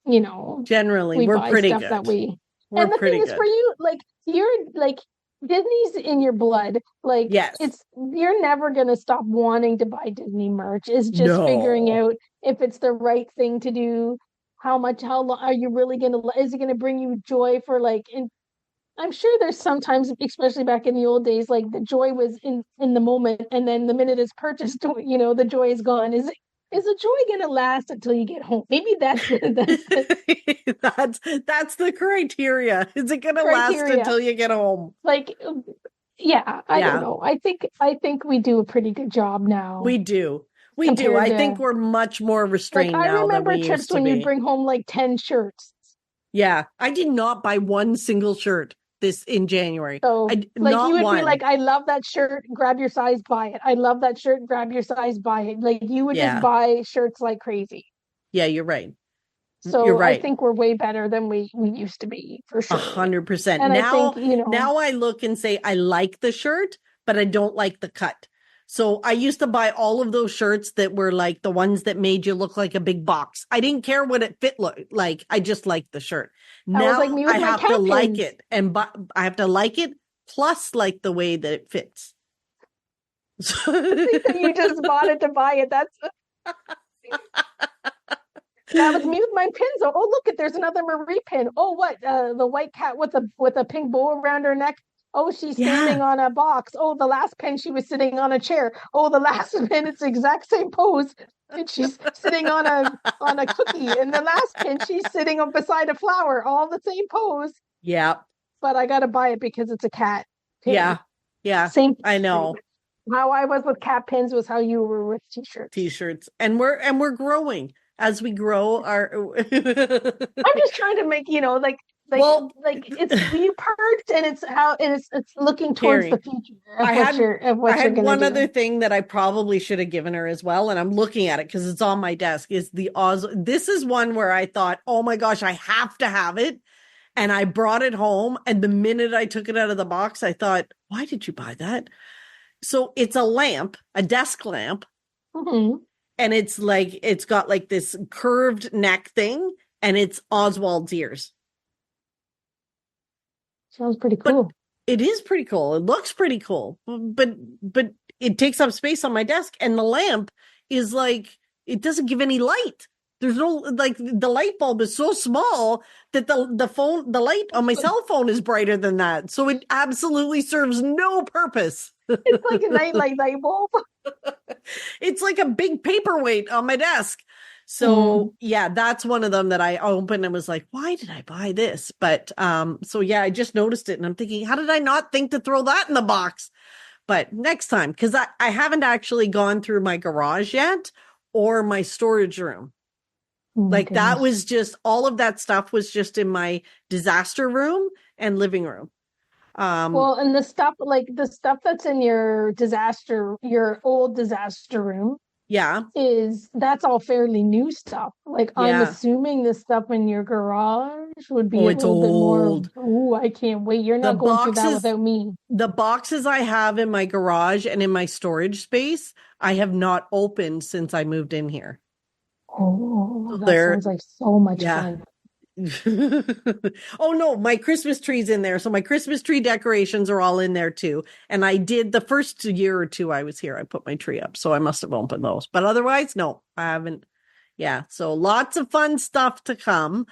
Speaker 2: you know,
Speaker 1: Generally,
Speaker 2: we
Speaker 1: we're
Speaker 2: buy
Speaker 1: pretty
Speaker 2: stuff that
Speaker 1: good.
Speaker 2: we
Speaker 1: We're
Speaker 2: and the thing
Speaker 1: pretty
Speaker 2: is for
Speaker 1: good.
Speaker 2: you, like you're like Disney's in your blood. Like
Speaker 1: Yes.
Speaker 2: it's you're never gonna stop wanting to buy Disney merch. It's just figuring
Speaker 1: No.
Speaker 2: out if it's the right thing to do, how long are you really gonna is it gonna bring you joy for like in I'm sure there's sometimes, especially back in the old days, like the joy was in the moment, and then the minute it's purchased, the joy is gone. Is the joy gonna last until you get home? Maybe that's the
Speaker 1: That's the criteria. Is it going to last
Speaker 2: criteria.
Speaker 1: until you get home?
Speaker 2: Like, yeah, I don't
Speaker 1: Yeah,
Speaker 2: know. I think we do a pretty good job now
Speaker 1: we do. We do.
Speaker 2: compared
Speaker 1: I think
Speaker 2: to
Speaker 1: we're much more
Speaker 2: like
Speaker 1: restrained
Speaker 2: I
Speaker 1: now than we
Speaker 2: remember
Speaker 1: used
Speaker 2: trips
Speaker 1: to
Speaker 2: when you'd
Speaker 1: be.
Speaker 2: bring home like 10 shirts.
Speaker 1: Yeah, I did not buy one single shirt this in January.
Speaker 2: So like you
Speaker 1: Not
Speaker 2: would be
Speaker 1: one.
Speaker 2: like, I love that shirt, grab your size, buy it. I love that shirt, grab your size, buy it. Like you would just
Speaker 1: Yeah.
Speaker 2: buy shirts like crazy.
Speaker 1: Yeah, you're right. You're
Speaker 2: So I
Speaker 1: right.
Speaker 2: think we're way better than we used to be for sure.
Speaker 1: 100%.
Speaker 2: And I think,
Speaker 1: Now I look and say I like the shirt, but I don't like the cut. So I used to buy all of those shirts that were like the ones that made you look like a big box. I didn't care what it fit like. I just liked the shirt.
Speaker 2: that was
Speaker 1: Now
Speaker 2: like me with
Speaker 1: I
Speaker 2: my
Speaker 1: have to
Speaker 2: cat
Speaker 1: like
Speaker 2: pins.
Speaker 1: it I have to like it plus like the way that it fits.
Speaker 2: I think that you just bought it to buy it. That was me with my pins. Oh, look at there's another Marie pin. Oh, what? The white cat with a pink bow around her neck. Oh, she's standing
Speaker 1: Yeah.
Speaker 2: on a box. Oh, the last pin she was sitting on a chair. Oh, the last pin it's the exact same pose, and she's sitting on a cookie. And the last pin she's sitting on beside a flower. All the same pose.
Speaker 1: Yeah.
Speaker 2: But I got to buy it because it's a cat pin.
Speaker 1: Yeah. Yeah.
Speaker 2: Same.
Speaker 1: I know.
Speaker 2: How I was with cat pins was how you were with t-shirts.
Speaker 1: T-shirts. And we're growing as we grow our
Speaker 2: I'm just trying to make, like
Speaker 1: Well,
Speaker 2: like it's you perked and it's looking towards the
Speaker 1: Carrie,
Speaker 2: future
Speaker 1: I had
Speaker 2: of
Speaker 1: I
Speaker 2: what you're
Speaker 1: had
Speaker 2: gonna
Speaker 1: one other
Speaker 2: do.
Speaker 1: thing that I probably should have given her as well, and I'm looking at it because it's on my desk. Is the Oz? This is one where I thought, oh my gosh, I have to have it, and I brought it home. And the minute I took it out of the box, I thought, why did you buy that? So it's a lamp, a desk lamp,
Speaker 2: Hmm.
Speaker 1: and it's got like this curved neck thing, and it's Oswald's ears.
Speaker 2: Sounds pretty
Speaker 1: But
Speaker 2: cool.
Speaker 1: it is pretty cool. It looks pretty cool. But it takes up space on my desk, and the lamp is like it doesn't give any light. There's no like the light bulb is so small that the light on my cell phone is brighter than that. So it absolutely serves no purpose.
Speaker 2: It's like a night bulb.
Speaker 1: It's like a big paperweight on my desk.
Speaker 2: Mm.
Speaker 1: So yeah, that's one of them that I opened and was like, why did I buy this? But so yeah, I just noticed it and I'm thinking, how did I not think to throw that in the box? But next time, because I haven't actually gone through my garage yet or my storage room.
Speaker 2: Oh my
Speaker 1: Like that
Speaker 2: goodness.
Speaker 1: was just all of that stuff was just in my disaster room and living room. Um,
Speaker 2: Well, and the stuff that's in your old disaster room
Speaker 1: yeah,
Speaker 2: that's all fairly new stuff. Like I'm
Speaker 1: yeah.
Speaker 2: assuming the stuff in your garage would be
Speaker 1: Oh,
Speaker 2: a
Speaker 1: it's
Speaker 2: little bit more,
Speaker 1: old.
Speaker 2: ooh, I can't wait. You're
Speaker 1: The
Speaker 2: not going through that
Speaker 1: boxes
Speaker 2: without me.
Speaker 1: the boxes I have in my garage and in my storage space, I have not opened since I moved in here.
Speaker 2: Oh,
Speaker 1: So
Speaker 2: that
Speaker 1: they're,
Speaker 2: sounds like so much
Speaker 1: yeah.
Speaker 2: fun.
Speaker 1: Oh no, my Christmas tree's in there. So my Christmas tree decorations are all in there too. And I did the first year or two I was here, I put my tree up. So I must have opened those. But otherwise, no, I haven't. Yeah. So lots of fun stuff to come.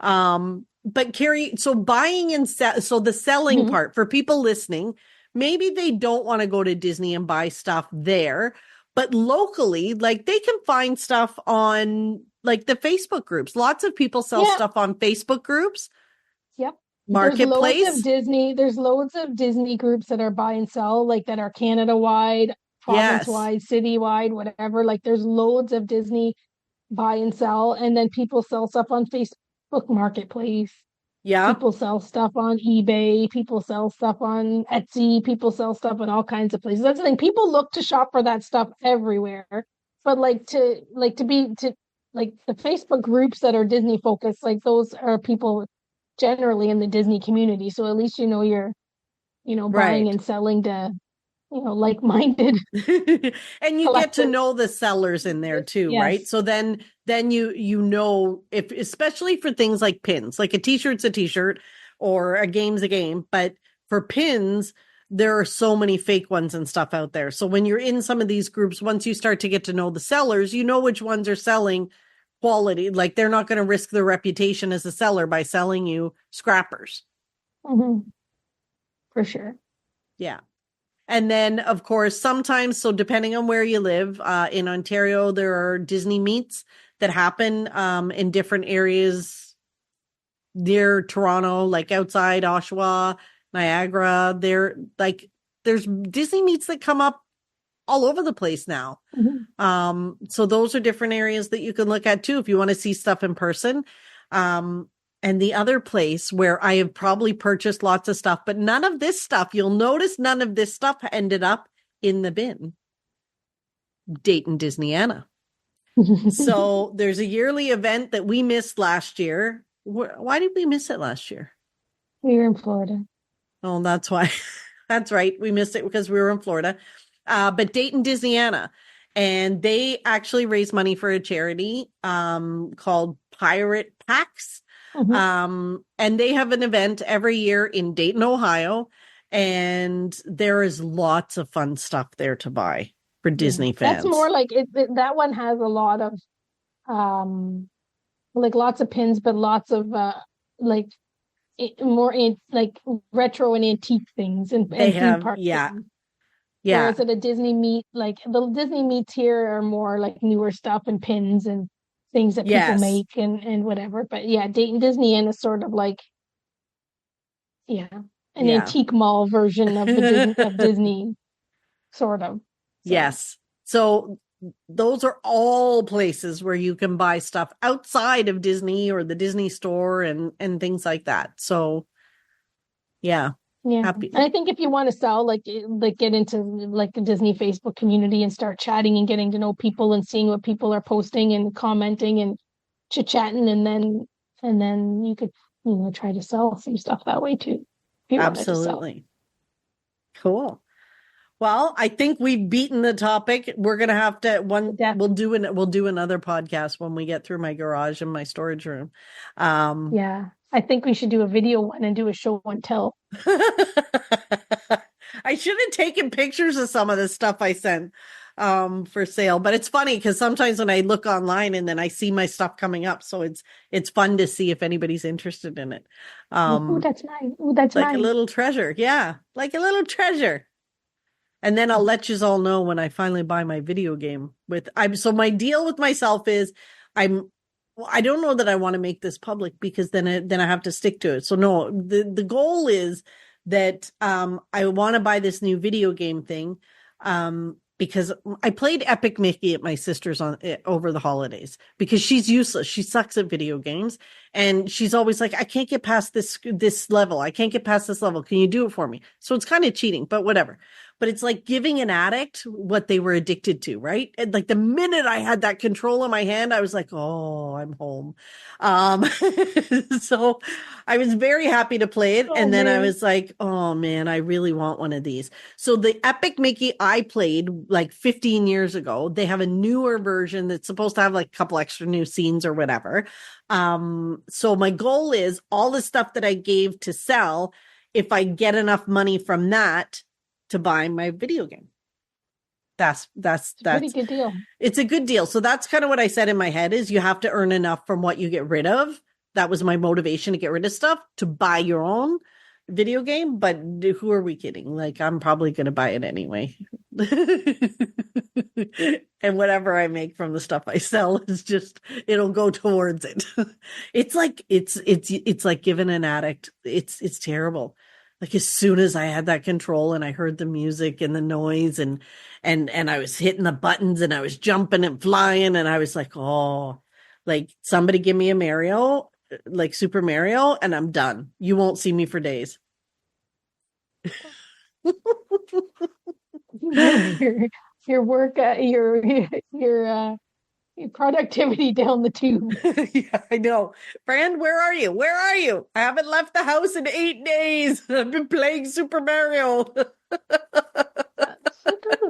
Speaker 1: But Carrie, so buying and so the selling part for people listening, maybe they don't want to go to Disney and buy stuff there, But locally, like they can find stuff on like the Facebook groups. Lots of people sell
Speaker 2: Yeah.
Speaker 1: stuff on Facebook groups,
Speaker 2: Yep.
Speaker 1: marketplace.
Speaker 2: There's loads of Disney groups that are buy and sell, like that are Canada wide, province
Speaker 1: Yes.
Speaker 2: wide, city wide, whatever. Like there's loads of Disney buy and sell, and then people sell stuff on Facebook Marketplace.
Speaker 1: Yeah.
Speaker 2: People sell stuff on eBay, people sell stuff on Etsy, people sell stuff in all kinds of places. That's the thing. People look to shop for that stuff everywhere. But like the Facebook groups that are Disney focused, like those are people generally in the Disney community. So at least you're, buying
Speaker 1: Right.
Speaker 2: and selling to, like-minded
Speaker 1: And you get to
Speaker 2: collectors.
Speaker 1: know the sellers in there too, right?
Speaker 2: Yes.
Speaker 1: So then you know, if especially for things like pins, like a t-shirt's a t-shirt or a game's a game, but for pins there are so many fake ones and stuff out there. So when you're in some of these groups, once you start to get to know the sellers, you know which ones are selling quality. Like they're not going to risk their reputation as a seller by selling you scrappers.
Speaker 2: Hmm. For sure.
Speaker 1: Yeah. And then, of course, sometimes, so depending on where you live, in Ontario, there are Disney meets that happen in different areas near Toronto, like outside Oshawa, Niagara. There's Disney meets that come up all over the place now.
Speaker 2: Hmm.
Speaker 1: So those are different areas that you can look at too if you want to see stuff in person. Um, and the other place where I have probably purchased lots of stuff, but none of this stuff, you'll notice none of this stuff ended up in the bin. Dayton, Disneyana. So there's a yearly event that we missed last year. Why did we miss it last year?
Speaker 2: We were in Florida.
Speaker 1: Oh, that's why. That's right. We missed it because we were in Florida. But Dayton, Disneyana. And they actually raise money for a charity called Pirate Packs.
Speaker 2: Hmm.
Speaker 1: And they have an event every year in Dayton, Ohio. And there is lots of fun stuff there to buy for
Speaker 2: Yeah,
Speaker 1: Disney
Speaker 2: that's
Speaker 1: fans.
Speaker 2: more like that one has a lot of um like lots of pins, but lots of like more in like retro and antique things
Speaker 1: They
Speaker 2: and theme
Speaker 1: have,
Speaker 2: park
Speaker 1: yeah,
Speaker 2: things.
Speaker 1: yeah,
Speaker 2: Whereas at a Disney meet, like the Disney meets here are more like newer stuff and pins and things that people
Speaker 1: yes,
Speaker 2: make and whatever. But yeah, Dayton Disney and is sort of like, yeah, an
Speaker 1: yeah.
Speaker 2: antique mall version of the Disney sort of. So
Speaker 1: Yes. So those are all places where you can buy stuff outside of Disney or the Disney store and things like that. So yeah,
Speaker 2: yeah,
Speaker 1: happy.
Speaker 2: and I think if you want to sell, like get into like the Disney Facebook community and start chatting and getting to know people and seeing what people are posting and commenting and chit chatting, and then you could try to sell some stuff that way too if you wanted to sell.
Speaker 1: Absolutely. Cool. Well, I think we've beaten the topic. We're gonna have to we'll do another podcast when we get through my garage and my storage room. Um
Speaker 2: Yeah, I think we should do a video one and do a show and tell.
Speaker 1: I should have taken pictures of some of the stuff I sent for sale, but it's funny because sometimes when I look online and then I see my stuff coming up, so it's fun to see if anybody's interested in it.
Speaker 2: Like, oh, that's mine. Oh, that's
Speaker 1: Like a
Speaker 2: mine.
Speaker 1: little treasure. Yeah, like a little treasure. And then I'll let you all know when I finally buy my video game so my deal with myself is I'm I don't know that I want to make this public because then I have to stick to it. So no, the goal is that I want to buy this new video game thing because I played Epic Mickey at my sister's over the holidays because she's useless. She sucks at video games and she's always like, I can't get past this level. I can't get past this level. Can you do it for me? So it's kind of cheating, but whatever. But it's like giving an addict what they were addicted to, right? And like the minute I had that control in my hand, I was like, oh, I'm home. Um, so I was very happy to play it.
Speaker 2: Oh
Speaker 1: And then I
Speaker 2: man.
Speaker 1: was like, oh man, I really want one of these. So the Epic Mickey I played like 15 years ago, they have a newer version that's supposed to have like a couple extra new scenes or whatever. So my goal is all the stuff that I gave to sell, if I get enough money from that, to buy my video game. That's
Speaker 2: It's a pretty good deal.
Speaker 1: it's a good deal. So that's kind of what I said in my head is you have to earn enough from what you get rid of. That was my motivation to get rid of stuff to buy your own video game. But who are we kidding? Like I'm probably going to buy it anyway. And whatever I make from the stuff I sell is just it'll go towards it. It's like it's like giving an addict. It's terrible. Like as soon as I had that control and I heard the music and the noise and I was hitting the buttons and I was jumping and flying and I was like, oh, like somebody give me a Mario, like Super Mario, and I'm done. You won't see me for days.
Speaker 2: your your work your productivity down the tube.
Speaker 1: Yeah, I know. Fran, where are you? Where are you? I haven't left the house in 8 days. I've been playing Super Mario.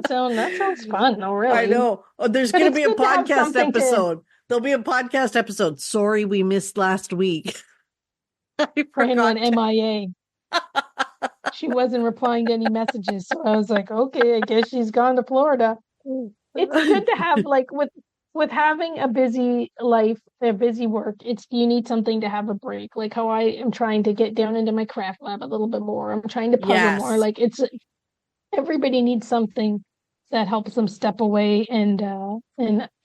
Speaker 2: That sounds fun. No,
Speaker 1: I
Speaker 2: really.
Speaker 1: know. Oh, there's
Speaker 2: But
Speaker 1: going to
Speaker 2: it's
Speaker 1: be a
Speaker 2: good to have
Speaker 1: podcast
Speaker 2: something to.
Speaker 1: episode. There'll be a podcast episode. Sorry, we missed last week. I
Speaker 2: Fran
Speaker 1: forgot
Speaker 2: went MIA. She wasn't replying to any messages, so I was like, okay, I guess she's gone to Florida. It's good to have like with having a busy life, a busy work. It's you need something to have a break. Like how I am trying to get down into my craft lab a little bit more. I'm trying to puzzle more.
Speaker 1: Yes.
Speaker 2: Like it's everybody needs something that helps them step away and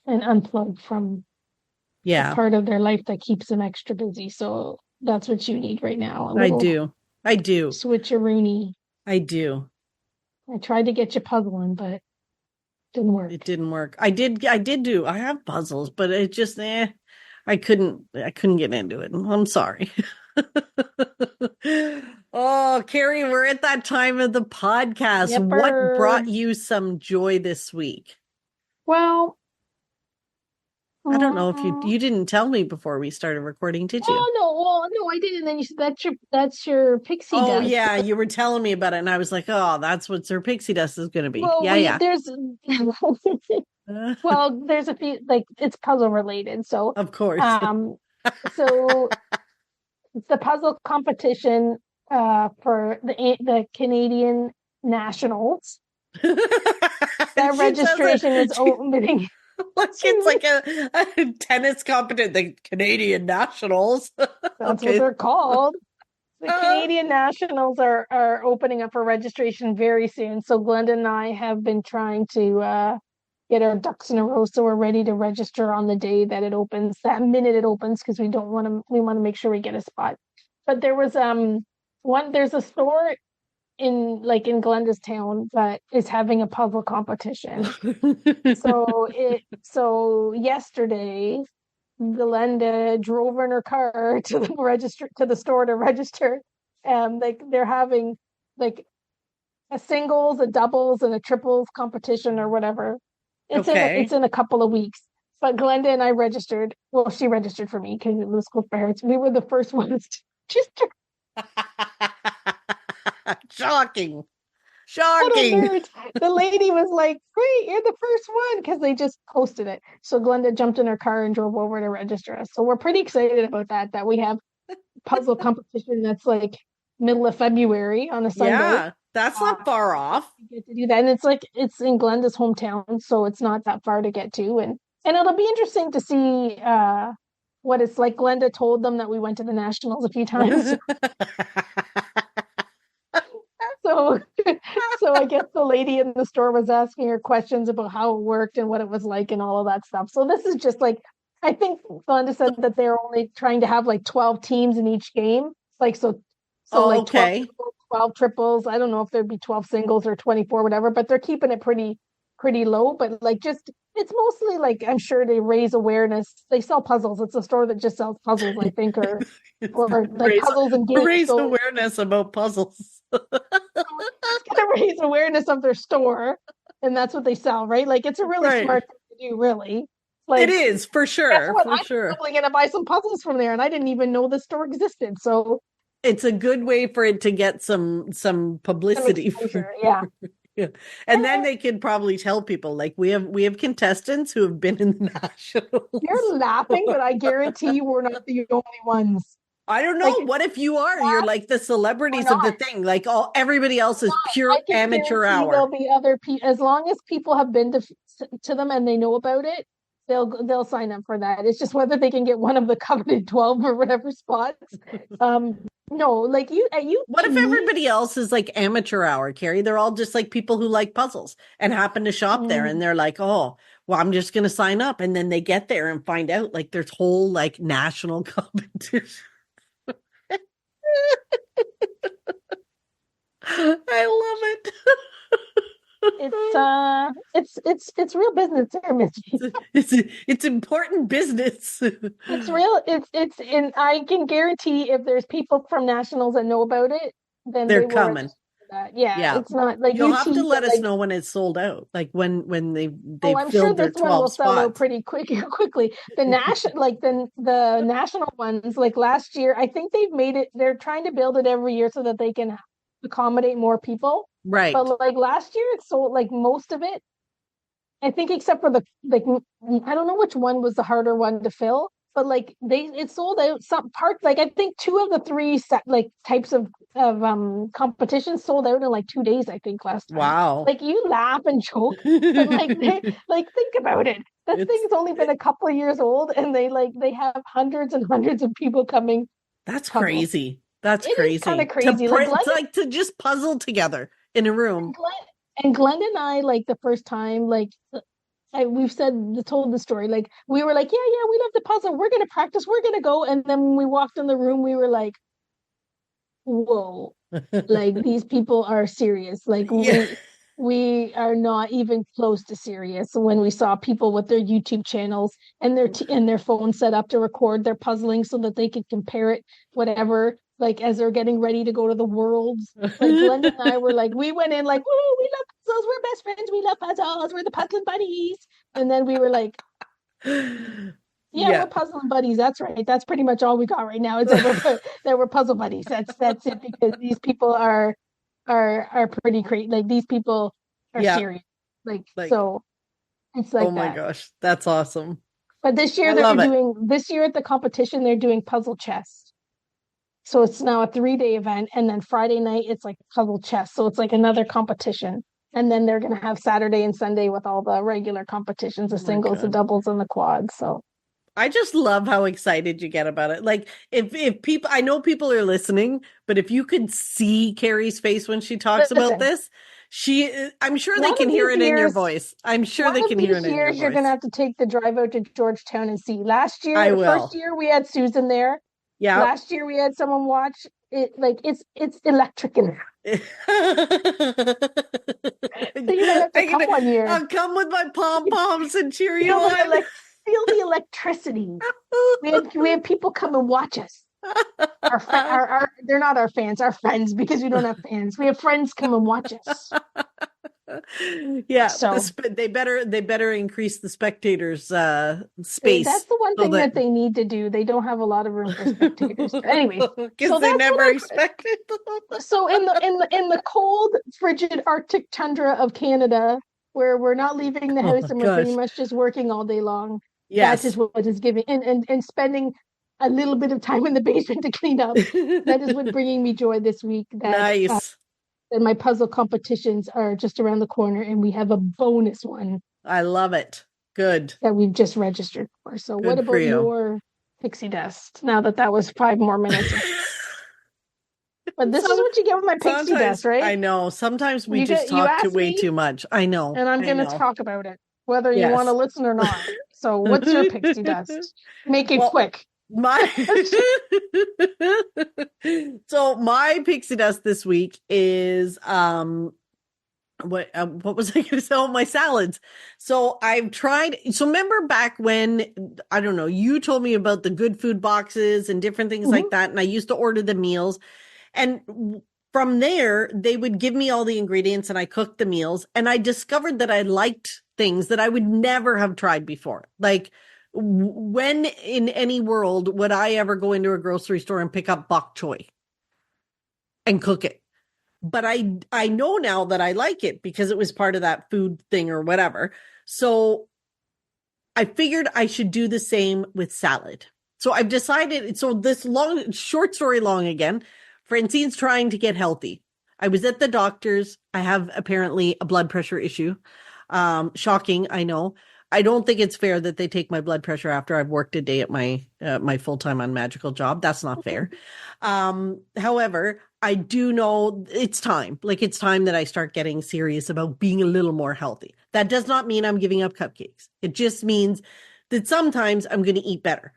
Speaker 2: unplug from the
Speaker 1: Yeah,
Speaker 2: part of their life that keeps them extra busy. So that's what you need right now. A
Speaker 1: I
Speaker 2: little
Speaker 1: do. I do.
Speaker 2: switcheroony.
Speaker 1: I do.
Speaker 2: I tried to get you puzzling, but didn't
Speaker 1: It
Speaker 2: work.
Speaker 1: didn't work. I have puzzles, but it just I couldn't get into it. I'm sorry. Oh, Carrie, we're at that time of the podcast. What
Speaker 2: Yepper.
Speaker 1: brought you some joy this week?
Speaker 2: Well,
Speaker 1: I don't know if
Speaker 2: mm,
Speaker 1: you didn't tell me before we started recording, did you?
Speaker 2: no, I didn't. Then you said that's your pixie
Speaker 1: Oh
Speaker 2: dust.
Speaker 1: yeah, you were telling me about it, and I was like, oh, that's what Sir Pixie Dust is going to be.
Speaker 2: Well,
Speaker 1: Yeah,
Speaker 2: we
Speaker 1: yeah.
Speaker 2: there's well, there's a few like it's puzzle related. So,
Speaker 1: Of course.
Speaker 2: um, so it's the puzzle competition for the Canadian Nationals. That
Speaker 1: She says
Speaker 2: registration is
Speaker 1: it.
Speaker 2: opening.
Speaker 1: Like it's like a tennis competition, the Canadian Nationals.
Speaker 2: That's what
Speaker 1: Okay.
Speaker 2: they're called. The
Speaker 1: Uh,
Speaker 2: Canadian Nationals are opening up for registration very soon. So Glenda and I have been trying to get our ducks in a row so we're ready to register on the day that it opens, that minute it opens, because we want to make sure we get a spot. But there was there's a store in Glenda's town that is having a puzzle competition. So yesterday Glenda drove in her car to the store to register. And like they're having like a singles, a doubles, and a triples competition or whatever. It's
Speaker 1: Okay.
Speaker 2: in a couple of weeks. But Glenda and I registered. Well, she registered for me because it was close by her. We were the first ones to register.
Speaker 1: Shocking.
Speaker 2: Total
Speaker 1: Shocking.
Speaker 2: nerds. The lady was like, "Great, you're the first one," because they just posted it. So Glenda jumped in her car and drove over to register us. So we're pretty excited about that. That we have puzzle competition that's like middle of February on a Sunday.
Speaker 1: Yeah, that's
Speaker 2: Uh,
Speaker 1: not far off.
Speaker 2: we get to do that, and it's in Glenda's hometown, so it's not that far to get to, and it'll be interesting to see what it's like. Glenda told them that we went to the Nationals a few times, so so I guess the lady in the store was asking her questions about how it worked and what it was like and all of that stuff. So this is just like I think Glenda said that they're only trying to have like 12 teams in each game. Like so
Speaker 1: Oh,
Speaker 2: like 12
Speaker 1: okay.
Speaker 2: singles, 12 triples. I don't know if there'd be 12 singles or 24, whatever, but they're keeping it pretty low. But like just it's mostly like I'm sure they raise awareness. They sell puzzles. It's a store that just sells puzzles, I think, or like
Speaker 1: Raise
Speaker 2: puzzles and games.
Speaker 1: raise
Speaker 2: So
Speaker 1: awareness about puzzles.
Speaker 2: it's gonna raise awareness of their store, and that's what they sell, right? Like it's a really
Speaker 1: Right.
Speaker 2: smart thing to do, really.
Speaker 1: It
Speaker 2: Like,
Speaker 1: is for
Speaker 2: guess
Speaker 1: sure,
Speaker 2: what?
Speaker 1: for
Speaker 2: I'm
Speaker 1: sure.
Speaker 2: probably gonna buy some puzzles from there, and I didn't even know the store existed. So
Speaker 1: It's a good way for it to get some
Speaker 2: some
Speaker 1: publicity for
Speaker 2: exposure, yeah.
Speaker 1: yeah. And then
Speaker 2: And
Speaker 1: they could probably tell people like we have contestants who have been in the nationals.
Speaker 2: you're laughing, but I guarantee you we're not the only ones.
Speaker 1: I don't
Speaker 2: Like
Speaker 1: know. What if you are? You're
Speaker 2: last
Speaker 1: like the
Speaker 2: or
Speaker 1: celebrities of the
Speaker 2: not,
Speaker 1: thing. Like all everybody else is
Speaker 2: I
Speaker 1: pure
Speaker 2: can
Speaker 1: amateur
Speaker 2: guarantee there'll
Speaker 1: hour.
Speaker 2: be other people as long as people have been to them and they know about it. they'll sign up for that. It's just whether they can get one of the coveted 12 or whatever spots. No, like you at
Speaker 1: What if
Speaker 2: UT.
Speaker 1: everybody else is like amateur hour, Carrie? They're all just like people who like puzzles and happen to shop there, and they're like, oh, well, I'm just going to sign up. And then they get there and find out like there's whole like national competition. I love it.
Speaker 2: It's real business there, Misty.
Speaker 1: It's important business.
Speaker 2: It's real. It's and I can guarantee if there's people from nationals that know about it, then
Speaker 1: They're
Speaker 2: they will
Speaker 1: coming.
Speaker 2: register for that. Yeah,
Speaker 1: Yeah.
Speaker 2: it's not like
Speaker 1: You'll
Speaker 2: UT,
Speaker 1: have to let
Speaker 2: but
Speaker 1: us
Speaker 2: like,
Speaker 1: know when it's sold out. Like when
Speaker 2: oh,
Speaker 1: they've
Speaker 2: I'm sure
Speaker 1: filled their
Speaker 2: this one will
Speaker 1: 12
Speaker 2: sell out
Speaker 1: spots.
Speaker 2: pretty quickly. The national ones, like last year, I think they've made it. They're trying to build it every year so that they can accommodate more people.
Speaker 1: Right.
Speaker 2: But like last year, it sold like most of it. I think except for the like I don't know which one was the harder one to fill, but like it sold out some parts. Like I think two of the three like types of competitions sold out in like 2 days. I think last time.
Speaker 1: Wow.
Speaker 2: Like you laugh and joke, but like think about it. That
Speaker 1: It's
Speaker 2: thing's only been a couple of years old, and they have hundreds and hundreds of people coming
Speaker 1: That's
Speaker 2: puzzle.
Speaker 1: crazy. That's
Speaker 2: It is kind of
Speaker 1: crazy. To
Speaker 2: crazy. Like
Speaker 1: print
Speaker 2: Glenda
Speaker 1: like to just puzzle together in a room.
Speaker 2: and Glenn and I like the first time like we've told the story. Like we were like, yeah, we love the puzzle. We're gonna practice. We're gonna go. And then when we walked in the room, we were like, whoa, like these people are serious. Like
Speaker 1: Yeah.
Speaker 2: we are not even close to serious. When we saw people with their YouTube channels and their phone set up to record their puzzling so that they could compare it, whatever. Like as they're getting ready to go to the worlds, like Glenda and I were like, we went in like, woo, we love puzzles. We're best friends. We love puzzles. We're the puzzling buddies. And then we were like, yeah,
Speaker 1: Yeah.
Speaker 2: we're puzzling buddies. That's right. That's pretty much all we got right now. Is that we're puzzle buddies. That's it. Because these people are pretty crazy. Like these people are
Speaker 1: Yeah.
Speaker 2: serious. Like
Speaker 1: Like,
Speaker 2: so, it's
Speaker 1: oh
Speaker 2: like
Speaker 1: my
Speaker 2: that.
Speaker 1: gosh, that's awesome.
Speaker 2: But this
Speaker 1: I
Speaker 2: year
Speaker 1: love it.
Speaker 2: this year at the competition they're doing puzzle chess. So it's now a 3-day event, and then Friday night it's like puzzle chess. So it's like another competition. And then they're gonna have Saturday and Sunday with all the regular competitions, the
Speaker 1: Oh my
Speaker 2: singles, the
Speaker 1: God.
Speaker 2: doubles, and the quads. So
Speaker 1: I just love how excited you get about it. Like if people, I know people are listening, but if you could see Carrie's face when she talks about
Speaker 2: listen,
Speaker 1: this, I'm sure they
Speaker 2: one
Speaker 1: can
Speaker 2: of
Speaker 1: hear
Speaker 2: these
Speaker 1: it in your
Speaker 2: years,
Speaker 1: voice. I'm sure
Speaker 2: one
Speaker 1: they
Speaker 2: of
Speaker 1: can hear
Speaker 2: these
Speaker 1: it in your
Speaker 2: years you're gonna
Speaker 1: voice.
Speaker 2: have to take the drive out to Georgetown and see. Last
Speaker 1: I
Speaker 2: year, first
Speaker 1: will.
Speaker 2: year we had Susan there.
Speaker 1: Yeah.
Speaker 2: Last year we had someone watch it. Like it's electric in there. So you might have to come one year.
Speaker 1: I'll come with my pom poms and cheer you
Speaker 2: Feel the
Speaker 1: on.
Speaker 2: feel the electricity. We had people come and watch us. Our they're not our fans, our friends, because we don't have fans. We have friends come and watch us.
Speaker 1: Yeah,
Speaker 2: So
Speaker 1: they better increase the spectators
Speaker 2: that's
Speaker 1: space
Speaker 2: the one
Speaker 1: so
Speaker 2: thing
Speaker 1: that
Speaker 2: that they need to do. They don't have a lot of room for spectators. But anyways,
Speaker 1: because
Speaker 2: so
Speaker 1: they
Speaker 2: that's what
Speaker 1: never
Speaker 2: I
Speaker 1: expected.
Speaker 2: so in the cold, frigid Arctic tundra of Canada, where we're not leaving the
Speaker 1: Oh
Speaker 2: house
Speaker 1: my
Speaker 2: and we're pretty
Speaker 1: gosh.
Speaker 2: much just working all day long, that is
Speaker 1: Yes.
Speaker 2: what is giving and spending a little bit of time in the basement to clean up. That is what bringing me joy this week.
Speaker 1: Nice.
Speaker 2: That my puzzle competitions are just around the corner, and we have a bonus one
Speaker 1: I love it. Good.
Speaker 2: that we've just registered for. So, what
Speaker 1: Good for
Speaker 2: about
Speaker 1: you.
Speaker 2: your pixie dust? Now that was 5 more minutes. But this is what you get with my pixie
Speaker 1: Sometimes
Speaker 2: dust, right?
Speaker 1: I know. Sometimes we just
Speaker 2: You
Speaker 1: talk
Speaker 2: asked
Speaker 1: way
Speaker 2: me,
Speaker 1: too much. I know.
Speaker 2: and I'm
Speaker 1: I
Speaker 2: going to
Speaker 1: know.
Speaker 2: talk about it, whether you want to
Speaker 1: Yes.
Speaker 2: listen or not. So, what's your pixie dust? Make it
Speaker 1: Well,
Speaker 2: quick.
Speaker 1: my so my pixie dust this week is what was I going to say? Oh, my salads. So I've tried. So remember back when I don't know, you told me about the good food boxes and different things like
Speaker 2: Mhm.
Speaker 1: that, and I used to order the meals, and from there they would give me all the ingredients, and I cooked the meals, and I discovered that I liked things that I would never have tried before, like. When in any world would I ever go into a grocery store and pick up bok choy and cook it? But I know now that I like it because it was part of that food thing or whatever. So I figured I should do the same with salad. So I've decided. So this short story long again. Francine's trying to get healthy. I was at the doctor's. I have apparently a blood pressure issue. Shocking, I know. I don't think it's fair that they take my blood pressure after I've worked a day at my full-time unmagical job. That's not fair. However, I do know it's time. Like it's time that I start getting serious about being a little more healthy. That does not mean I'm giving up cupcakes. It just means that sometimes I'm going to eat better.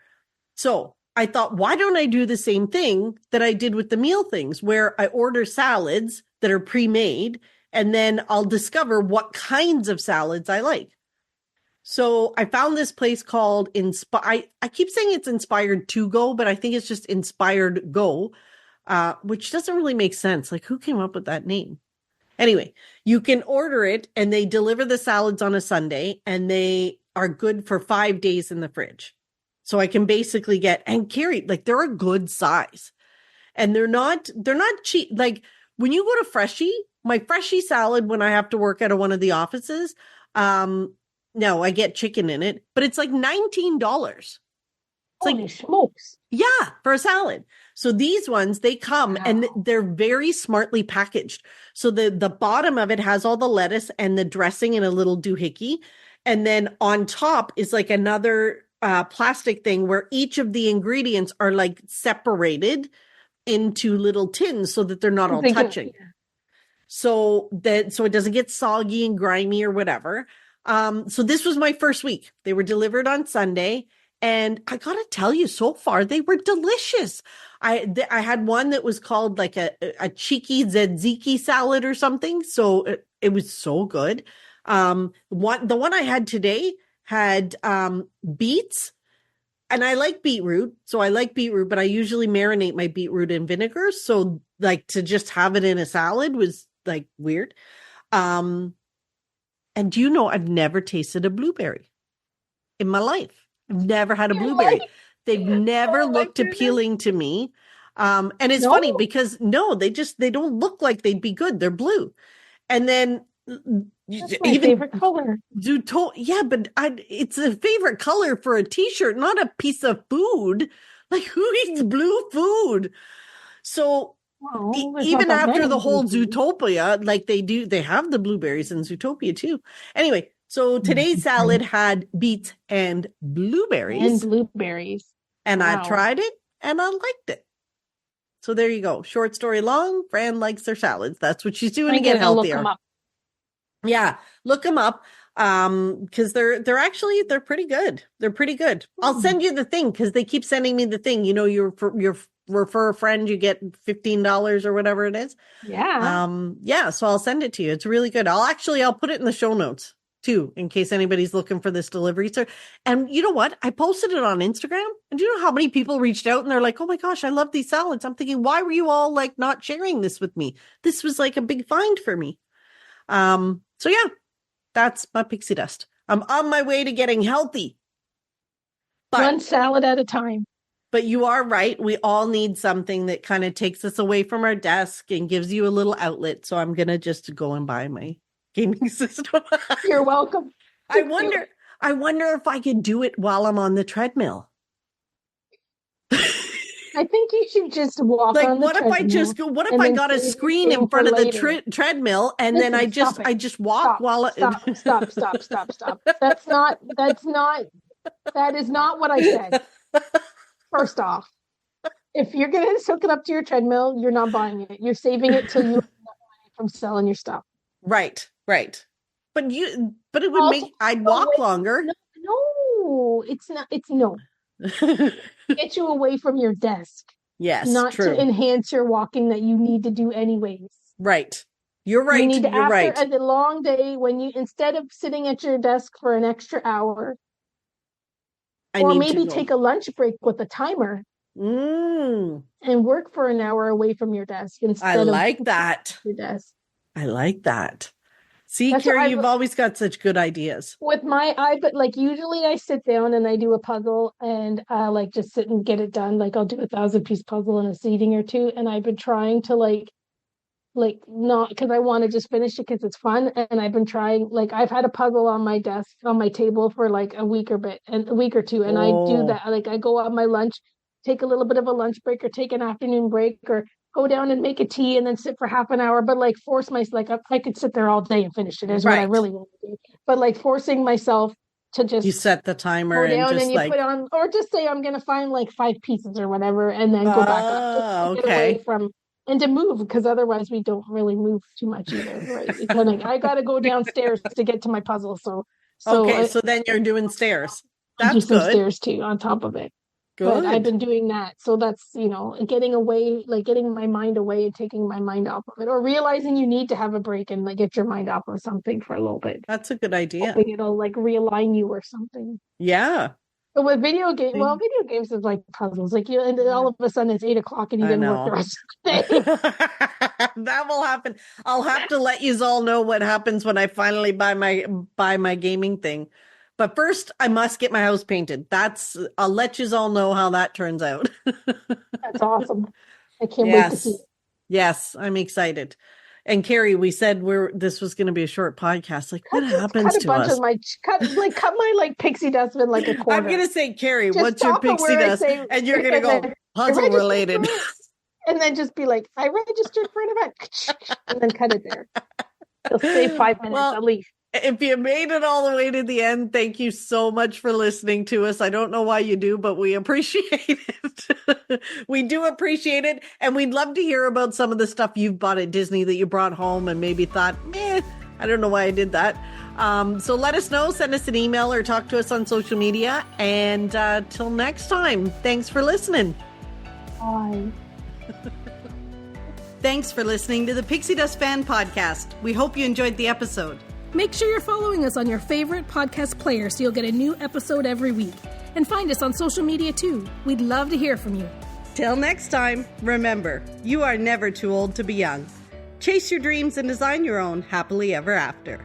Speaker 1: So I thought, why don't I do the same thing that I did with the meal things, where I order salads that are pre-made, and then I'll discover what kinds of salads I like. So I found this place called I keep saying it's Inspired to Go, but I think it's just Inspired Go, which doesn't really make sense. Like, who came up with that name? Anyway, you can order it and they deliver the salads on a Sunday, and they are good for 5 days in the fridge. So I can basically get and carry, like, they're a good size, and they're not cheap. Like when you go to Freshie, my Freshie salad, when I have to work out of one of the offices, no, I get chicken in it, but it's like $19. It's
Speaker 2: Holy
Speaker 1: like,
Speaker 2: smokes.
Speaker 1: yeah, for a salad. So these ones, they come and they're very smartly packaged. So the bottom of it has all the lettuce and the dressing in a little doohickey. And then on top is like another plastic thing where each of the ingredients are like separated into little tins so that they're not all touching. So it doesn't get soggy and grimy or whatever. So this was my first week. They were delivered on Sunday, and I gotta tell you, so far they were delicious. I had one that was called like a cheeky tzatziki salad or something. So it was so good. The one I had today had beets, and I like beetroot. So I like beetroot, but I usually marinate my beetroot in vinegar. So like to just have it in a salad was like weird. And do you know, I've never tasted a blueberry in my life. I've never had a blueberry. They've never looked appealing to me. And it's funny because they don't look like they'd be good. They're blue. And then
Speaker 2: that's my favorite color.
Speaker 1: Yeah, but it's a favorite color for a t-shirt, not a piece of food. Like, who eats blue food? So even after the whole Zootopia, like they have the blueberries in Zootopia too. Anyway, so today's salad had beets and blueberries. And I tried it and I liked it. So there you go. Short story long, Fran likes her salads. That's what she's doing to get healthier. Look them up. Yeah, look them up. Because they're pretty good. They're pretty good. I'll send you the thing because they keep sending me the thing. You know, you refer a friend, you get $15 or whatever it is.
Speaker 2: Yeah.
Speaker 1: Yeah. So I'll send it to you. It's really good. I'll put it in the show notes too, in case anybody's looking for this delivery. So, and you know what? I posted it on Instagram, and do you know how many people reached out and they're like, "Oh my gosh, I love these salads." I'm thinking, why were you all like not sharing this with me? This was like a big find for me. So yeah, that's my pixie dust. I'm on my way to getting healthy.
Speaker 2: But, one salad at a time.
Speaker 1: But you are right. We all need something that kind of takes us away from our desk and gives you a little outlet. So I'm going to just go and buy my gaming system.
Speaker 2: You're welcome.
Speaker 1: I wonder if I could do it while I'm on the treadmill.
Speaker 2: I think you should just walk on the treadmill.
Speaker 1: What if I got a screen in front of the treadmill and then I just walk while
Speaker 2: Stop. That is not what I said. First off, if you're going to hook it up to your treadmill, you're not buying it. You're saving it till you have money from selling your stuff.
Speaker 1: Right. But it would I'd walk longer.
Speaker 2: No, it's not. It's no. Get you away from your desk.
Speaker 1: Yes,
Speaker 2: not
Speaker 1: true.
Speaker 2: To enhance your walking that you need to do anyways.
Speaker 1: Right. You're right.
Speaker 2: After a long day, when you, instead of sitting at your desk for an extra hour, or maybe take a lunch break with a timer and work for an hour away from your desk instead
Speaker 1: of that.
Speaker 2: Your desk.
Speaker 1: I like that. See, Carrie, you've always got such good ideas.
Speaker 2: With my iPad, like usually I sit down and I do a puzzle and like just sit and get it done. Like I'll do a 1,000-piece puzzle in a seating or two. And I've been trying to like not because I want to just finish it because it's fun. And I've been trying, like I've had a puzzle on my desk, on my table for like a week or two. And I do that. Like I go on my lunch, take a little bit of a lunch break or take an afternoon break or go down and make a tea and then sit for half an hour, but like force myself, like I could sit there all day and finish it is what I really want to do. But like forcing myself to just
Speaker 1: You set the timer
Speaker 2: go
Speaker 1: and
Speaker 2: down
Speaker 1: just
Speaker 2: and you
Speaker 1: like,
Speaker 2: put on, or just say I'm gonna find like 5 pieces or whatever, and then go back up just to get away
Speaker 1: okay.
Speaker 2: from and to move, because otherwise we don't really move too much either, right? We kind of I got to go downstairs to get to my puzzle, so
Speaker 1: Okay, so then you're doing stairs.
Speaker 2: I do
Speaker 1: That's
Speaker 2: some
Speaker 1: good.
Speaker 2: stairs too on top of it. But I've
Speaker 1: Good.
Speaker 2: been doing that. So that's, getting away, like getting my mind away and taking my mind off of it, or realizing you need to have a break and like get your mind off of something for a little bit.
Speaker 1: That's a good idea.
Speaker 2: Hoping it'll like realign you or something.
Speaker 1: Yeah.
Speaker 2: But with video games is like puzzles. Like and then all of a sudden it's 8 o'clock and you
Speaker 1: I
Speaker 2: didn't work the
Speaker 1: know.
Speaker 2: rest of the day.
Speaker 1: That will happen. I'll have to let you all know what happens when I finally buy my gaming thing. But first, I must get my house painted. I'll let you all know how that turns out.
Speaker 2: That's awesome. I can't wait to see
Speaker 1: Yes.
Speaker 2: it.
Speaker 1: Yes, I'm excited. And Carrie, we said this was going to be a short podcast. Like, what
Speaker 2: Cut
Speaker 1: happens
Speaker 2: a
Speaker 1: to
Speaker 2: bunch of
Speaker 1: us?
Speaker 2: my cut my like pixie dust in like a
Speaker 1: I'm
Speaker 2: quarter.
Speaker 1: going to say, Carrie,
Speaker 2: Just
Speaker 1: what's your
Speaker 2: stop it
Speaker 1: pixie
Speaker 2: where I
Speaker 1: dust?
Speaker 2: say,
Speaker 1: And you're going to
Speaker 2: and
Speaker 1: go
Speaker 2: then I
Speaker 1: puzzle
Speaker 2: registered
Speaker 1: related.
Speaker 2: for it, and then just be like, I registered for an event, and then cut it there. You'll save 5 minutes
Speaker 1: Well,
Speaker 2: at least.
Speaker 1: if you made it all the way to the end, thank you so much for listening to us. I don't know why you do, but we appreciate it. We do appreciate it. And we'd love to hear about some of the stuff you've bought at Disney that you brought home and maybe thought, I don't know why I did that. So let us know, send us an email or talk to us on social media. And till next time, thanks for listening.
Speaker 2: Bye.
Speaker 1: Thanks for listening to the Pixie Dust Fan Podcast. We hope you enjoyed the episode.
Speaker 3: Make sure you're following us on your favorite podcast player so you'll get a new episode every week. And find us on social media too. We'd love to hear from you.
Speaker 1: Till next time, remember, you are never too old to be young. Chase your dreams and design your own happily ever after.